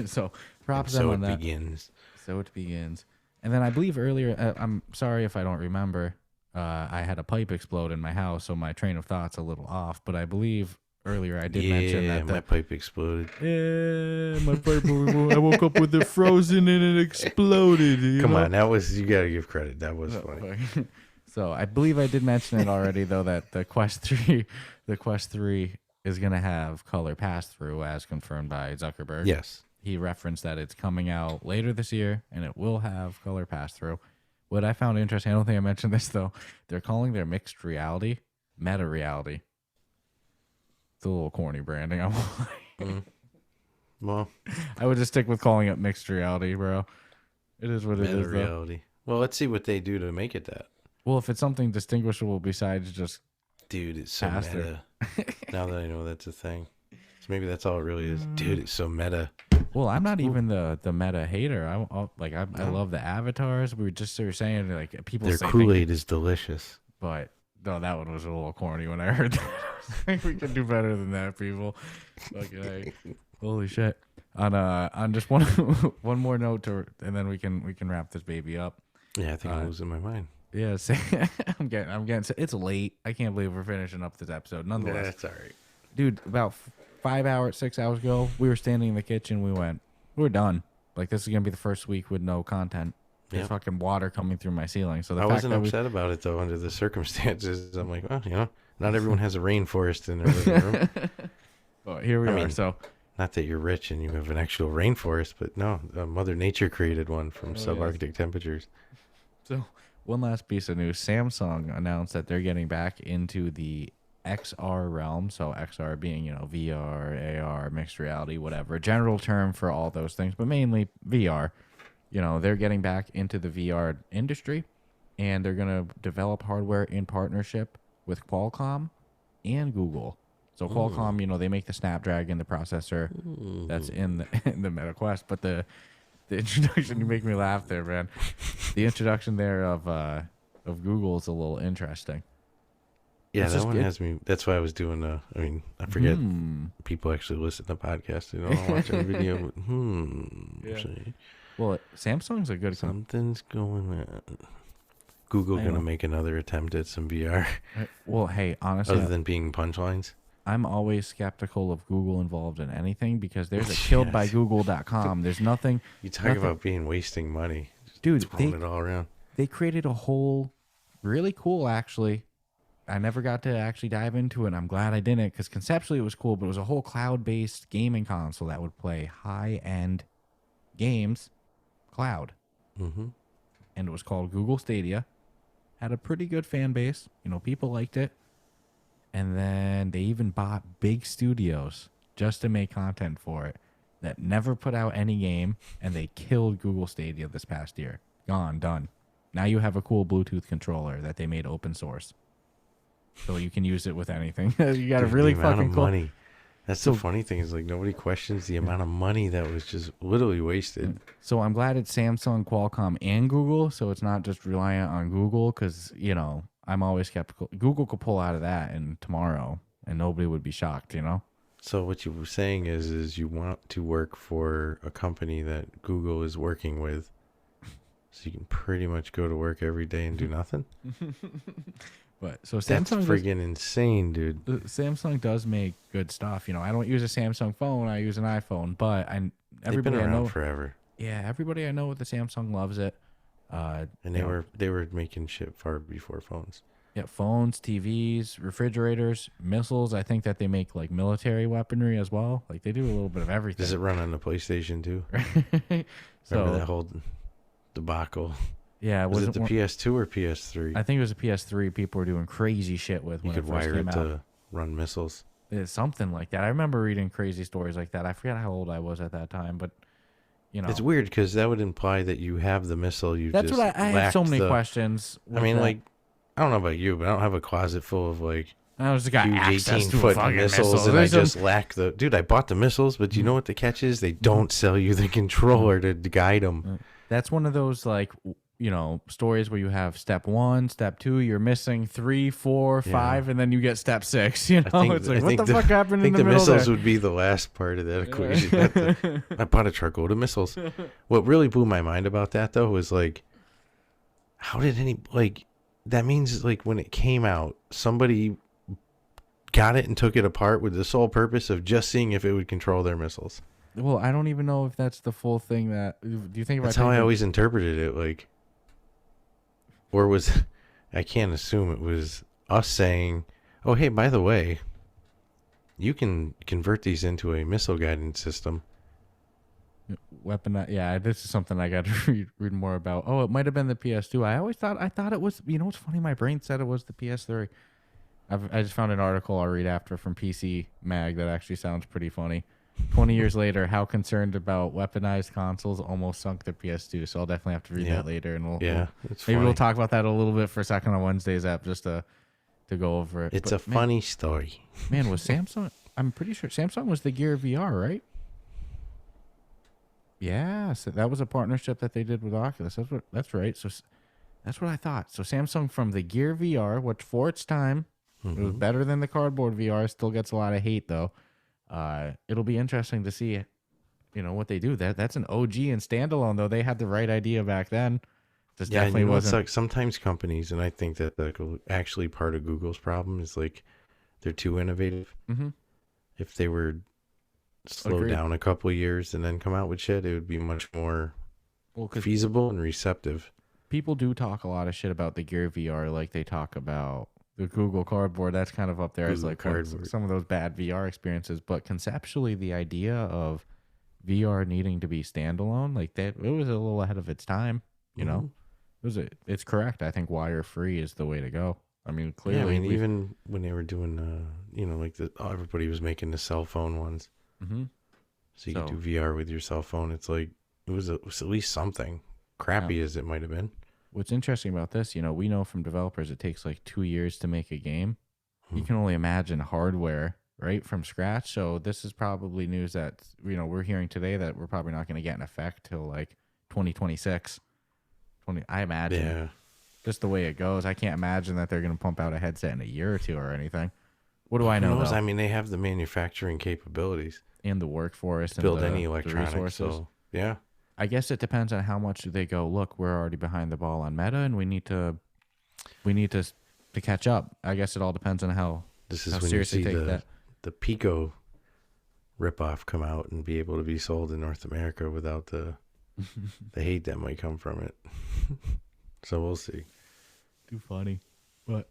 S3: So props them
S4: So
S3: on
S4: it
S3: that.
S4: begins.
S3: So it begins. And then I believe earlier, I'm sorry if I don't remember, I had a pipe explode in my house, so my train of thought's a little off. But I believe earlier I did mention
S4: Yeah,
S3: that
S4: my pipe exploded.
S3: my pipe, I woke up with it frozen and it exploded.
S4: Come on, that was, you gotta give credit. That was funny.
S3: So I believe I did mention it already, though, that the Quest 3 is going to have color pass through, as confirmed by Zuckerberg.
S4: Yes.
S3: He referenced that it's coming out later this year and it will have color pass through. What I found interesting, I don't think I mentioned this though, they're calling their mixed reality meta reality. It's a little corny branding.
S4: Well,
S3: I would just stick with calling it mixed reality, bro. It is what it
S4: meta
S3: is, though.
S4: reality. Well, let's see what they do to make it that.
S3: Well, if it's something distinguishable besides just
S4: Dude, it's so
S3: Pass
S4: meta. Now that I know that's a thing. So maybe that's all it really is. Dude, it's so meta.
S3: well, I'm not even the meta hater. I love the avatars. We were just sort of saying like people
S4: Their
S3: say
S4: Kool-Aid is delicious.
S3: but no, that one was a little corny when I heard that. I was like, we can do better than that, people. Okay, holy shit. On just one one more note and then we can wrap this baby up.
S4: Yeah, I think I'm losing my mind.
S3: Yeah, I'm getting. It's late. I can't believe we're finishing up this episode.
S4: Yeah,
S3: Nonetheless,
S4: that's all right.
S3: dude, about 6 hours ago, we were standing in the kitchen. We're done. Like, this is gonna be the first week with no content. There's
S4: Yep.
S3: fucking water coming through my ceiling. So the
S4: I
S3: fact
S4: wasn't
S3: that
S4: upset about it though under the circumstances. I'm like, well, you know, not everyone has a rainforest in their living room.
S3: oh, here we
S4: I
S3: are.
S4: mean,
S3: So
S4: Not that you're rich and you have an actual rainforest, but no, Mother Nature created one from subarctic temperatures.
S3: So, one last piece of news. Samsung announced that they're getting back into the XR realm. So, XR being, you know, VR, AR, mixed reality, whatever. A general term for all those things, but mainly VR. You know, they're getting back into the VR industry and they're going to develop hardware in partnership with Qualcomm and Google. So, Qualcomm, you know, they make the Snapdragon, the processor that's in the Meta Quest, but the introduction, you make me laugh there, man. The introduction there of Google is a little interesting.
S4: Yeah,
S3: It's
S4: that
S3: just
S4: one
S3: good.
S4: has me. That's why I was doing. I mean, I forget people actually listen to podcasts. They don't watch a video. But,
S3: Yeah.
S4: see,
S3: Well, Samsung's a good
S4: something's going on. Google
S3: I
S4: gonna
S3: know.
S4: make another attempt at some VR,
S3: Well, hey, honestly,
S4: other than being punchlines.
S3: I'm always skeptical of Google involved in anything because there's a killedbygoogle.com. There's nothing.
S4: You talk
S3: Nothing-
S4: about being wasting money,
S3: Dude,
S4: throwing it all around.
S3: they created a whole really cool, actually. I never got to actually dive into it. I'm glad I didn't because conceptually it was cool, but it was a whole cloud-based gaming console that would play high-end games cloud.
S4: Mm-hmm.
S3: And it was called Google Stadia. Had a pretty good fan base. You know, people liked it. And then they even bought big studios just to make content for it that never put out any game, and they killed Google Stadia this past year. Gone, done. Now you have a cool Bluetooth controller that they made open source. So you can use it with anything. You got a really
S4: the amount
S3: fucking
S4: of
S3: cool
S4: money. That's
S3: So-
S4: the funny thing is like nobody questions the amount of money that was just literally wasted.
S3: So I'm glad it's Samsung, Qualcomm, and Google, so it's not just reliant on Google because, you know, I'm always skeptical. Google could pull out of that and tomorrow, and nobody would be shocked, you know?
S4: So what you were saying is you want to work for a company that Google is working with, so you can pretty much go to work every day and do nothing.
S3: But so
S4: That's
S3: Samsung
S4: friggin' insane, dude.
S3: Samsung does make good stuff. You know, I don't use a Samsung phone. I use an iPhone, but
S4: They've been
S3: everybody I
S4: around
S3: know.
S4: forever.
S3: Yeah, everybody I know with the Samsung loves it.
S4: And
S3: You
S4: they
S3: know,
S4: were making shit far before phones.
S3: yeah, phones, TVs, refrigerators, missiles. I think that they make like military weaponry as well. Like they do a little bit of everything.
S4: Does it run on the PlayStation too?
S3: So
S4: Remember that whole debacle?
S3: yeah,
S4: Was it the
S3: more-
S4: PS2 or PS3?
S3: I think it was a PS3. People were doing crazy shit with
S4: You
S3: when
S4: could
S3: it first
S4: wire
S3: came
S4: it
S3: out.
S4: to run missiles.
S3: It's something like that. I remember reading crazy stories like that. I forget how old I was at that time, but you know,
S4: It's weird because that would imply that you have the missile.
S3: that's what I have so many questions.
S4: I
S3: with
S4: mean,
S3: that.
S4: like, I don't know about you, but I don't have a closet full of like
S3: I just got
S4: huge
S3: access to a
S4: 18-foot
S3: fucking
S4: missiles,
S3: missile.
S4: and I
S3: There's some-
S4: just lack the. Dude, I bought the missiles, but you know what the catch is? They don't sell you the controller to guide them.
S3: That's one of those like stories where you have step 1, step 2, you're missing 3, 4, 5, and then you get step 6. You know, it's like what the fuck happened
S4: I
S3: in
S4: think
S3: the
S4: the
S3: middle
S4: missiles
S3: there?
S4: would be the last part of that equation. I bought a truckload of missiles. What really blew my mind about that though was like, how did that means like when it came out, somebody got it and took it apart with the sole purpose of just seeing if it would control their missiles.
S3: Well, I don't even know if that's the full thing. Do you think
S4: That's how I always interpreted it. Like, or was I can't assume it was us saying, "Oh, hey, by the way, you can convert these into a missile guidance system."
S3: weapon? Yeah, this is something I got to read more about. Oh, it might have been the PS2. I thought it was. You know, what's funny? My brain said it was the PS3. I just found an article I'll read after from PC Mag that actually sounds pretty funny. 20 years later, how concerned about weaponized consoles almost sunk the PS2. So I'll definitely have to read that later, and maybe we'll talk about that a little bit for a second on Wednesday's app just to go over it.
S4: It's a funny story.
S3: Man, was Samsung? I'm pretty sure Samsung was the Gear VR, right? Yeah, so that was a partnership that they did with Oculus. That's right. So that's what I thought. So Samsung from the Gear VR, which for its time it was better than the cardboard VR. Still gets a lot of hate though. It'll be interesting to see, what they do. That's an OG and standalone though. They had the right idea back then. Just definitely wasn't.
S4: Like sometimes companies, and I think that actually part of Google's problem is like they're too innovative.
S3: Mm-hmm.
S4: If they were slow down a couple of years and then come out with shit, it would be much more feasible and receptive.
S3: People do talk a lot of shit about the Gear VR, like they talk about the Google Cardboard. That's kind of up there as like some of those bad VR experiences. But conceptually, the idea of VR needing to be standalone, like that, it was a little ahead of its time. You know, it's correct. I think wire free is the way to go. I mean, clearly,
S4: even when they were doing, everybody was making the cell phone ones.
S3: Mm-hmm.
S4: So you could do VR with your cell phone. It's like it was at least something, crappy as it might have been.
S3: What's interesting about this, we know from developers it takes like 2 years to make a game. You can only imagine hardware, right, from scratch. So this is probably news that we're hearing today that we're probably not going to get in effect till like 2026. I imagine.
S4: Yeah.
S3: Just the way it goes, I can't imagine that they're going to pump out a headset in a year or two or anything. What do I know?
S4: Who knows? I mean, they have the manufacturing capabilities
S3: and the workforce
S4: to build
S3: and
S4: any electronics.
S3: resources.
S4: So, yeah.
S3: I guess it depends on how much they go. Look, we're already behind the ball on meta, and we need to catch up. I guess it all depends on how.
S4: This is
S3: how
S4: when you see
S3: that.
S4: the Pico ripoff come out and be able to be sold in North America without the hate that might come from it. So we'll see.
S3: Too funny, but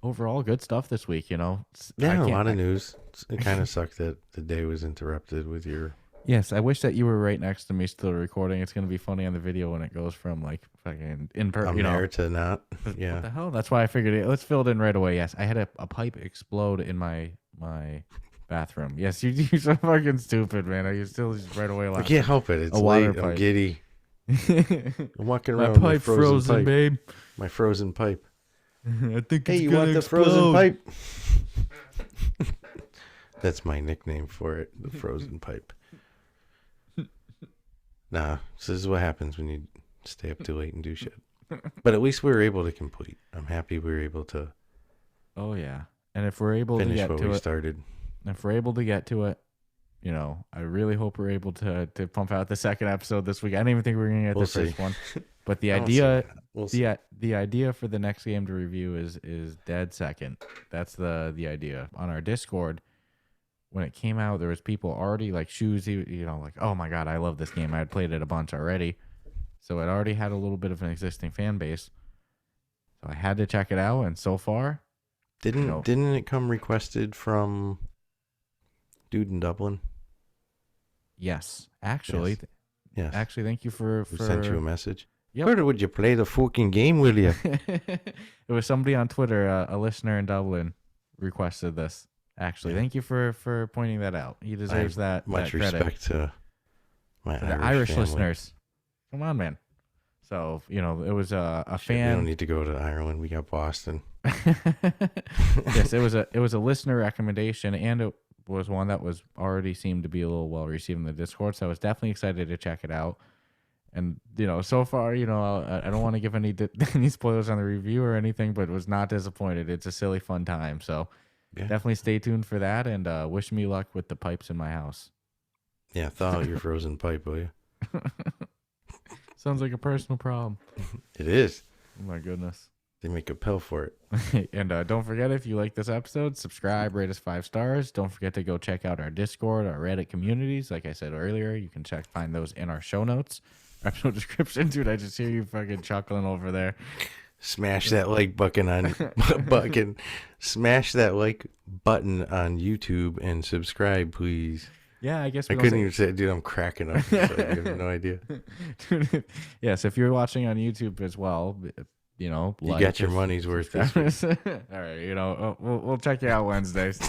S3: overall good stuff this week.
S4: Yeah, a lot of news. It kind of sucked that the day was interrupted with your.
S3: Yes, I wish that you were right next to me still recording. It's going to be funny on the video when it goes from like fucking in person,
S4: there to not. Yeah.
S3: What the hell? That's why I figured it. Let's fill it in right away. Yes, I had a pipe explode in my bathroom. Yes, you're so fucking stupid, man. Are you still just right away
S4: I
S3: laughing?
S4: can't help it. It's
S3: A water
S4: late. I'm
S3: pipe.
S4: giddy. I'm walking
S3: My
S4: around with
S3: pipe frozen, babe.
S4: My frozen pipe.
S3: I think
S4: Hey,
S3: it's
S4: you
S3: gonna
S4: want the
S3: explode.
S4: frozen pipe? That's my nickname for it, the frozen pipe. Nah, so this is what happens when you stay up too late and do shit. But at least we were able to complete. I'm happy we were able to
S3: Oh yeah, and if we're able to
S4: finish
S3: get
S4: what
S3: to
S4: we
S3: it,
S4: started.
S3: if we're able to get to it, I really hope we're able to pump out the second episode this week. I didn't even think we were gonna get
S4: We'll
S3: the first
S4: see.
S3: one, but the
S4: I don't see
S3: idea,
S4: that. We'll see.
S3: the idea for the next game to review is dead second. That's the idea on our Discord. when it came out, there was people already like shoes, like, oh my God, I love this game. I had played it a bunch already. So it already had a little bit of an existing fan base. So I had to check it out. And so far,
S4: didn't it come requested from dude in Dublin?
S3: Yes, actually.
S4: Yes.
S3: Actually, thank you for
S4: Who sent you a message?
S3: Yep.
S4: Where would you play the fucking game, will you?
S3: It was somebody on Twitter, a listener in Dublin, requested this. Actually, thank you for pointing that out. He deserves that.
S4: Much
S3: that credit.
S4: respect to my
S3: To the
S4: Irish family.
S3: listeners. Come on, man. So it was a
S4: We
S3: fan.
S4: don't need to go to Ireland. We got Boston.
S3: Yes, it was a listener recommendation, and it was one that was already seemed to be a little well received in the Discord. So I was definitely excited to check it out. And so far, I don't want to give any any spoilers on the review or anything, but was not disappointed. It's a silly, fun time. So definitely stay tuned for that, and wish me luck with the pipes in my house.
S4: Yeah, thaw out your frozen pipe, will you?
S3: Sounds like a personal problem.
S4: It is.
S3: Oh my goodness.
S4: They make a pill for it.
S3: And don't forget, if you like this episode, subscribe, rate us 5 stars. Don't forget to go check out our Discord, our Reddit communities. Like I said earlier, you can find those in our show notes, episode description. Dude, I just hear you fucking chuckling over there.
S4: Smash that like button on Smash that like button on YouTube and subscribe, please.
S3: Yeah, I guess
S4: I couldn't even say it, dude. I'm cracking up. So I have no idea.
S3: Yes, if you're watching on YouTube as well, you
S4: got your money's worth this week.
S3: All right, we'll check you out Wednesdays.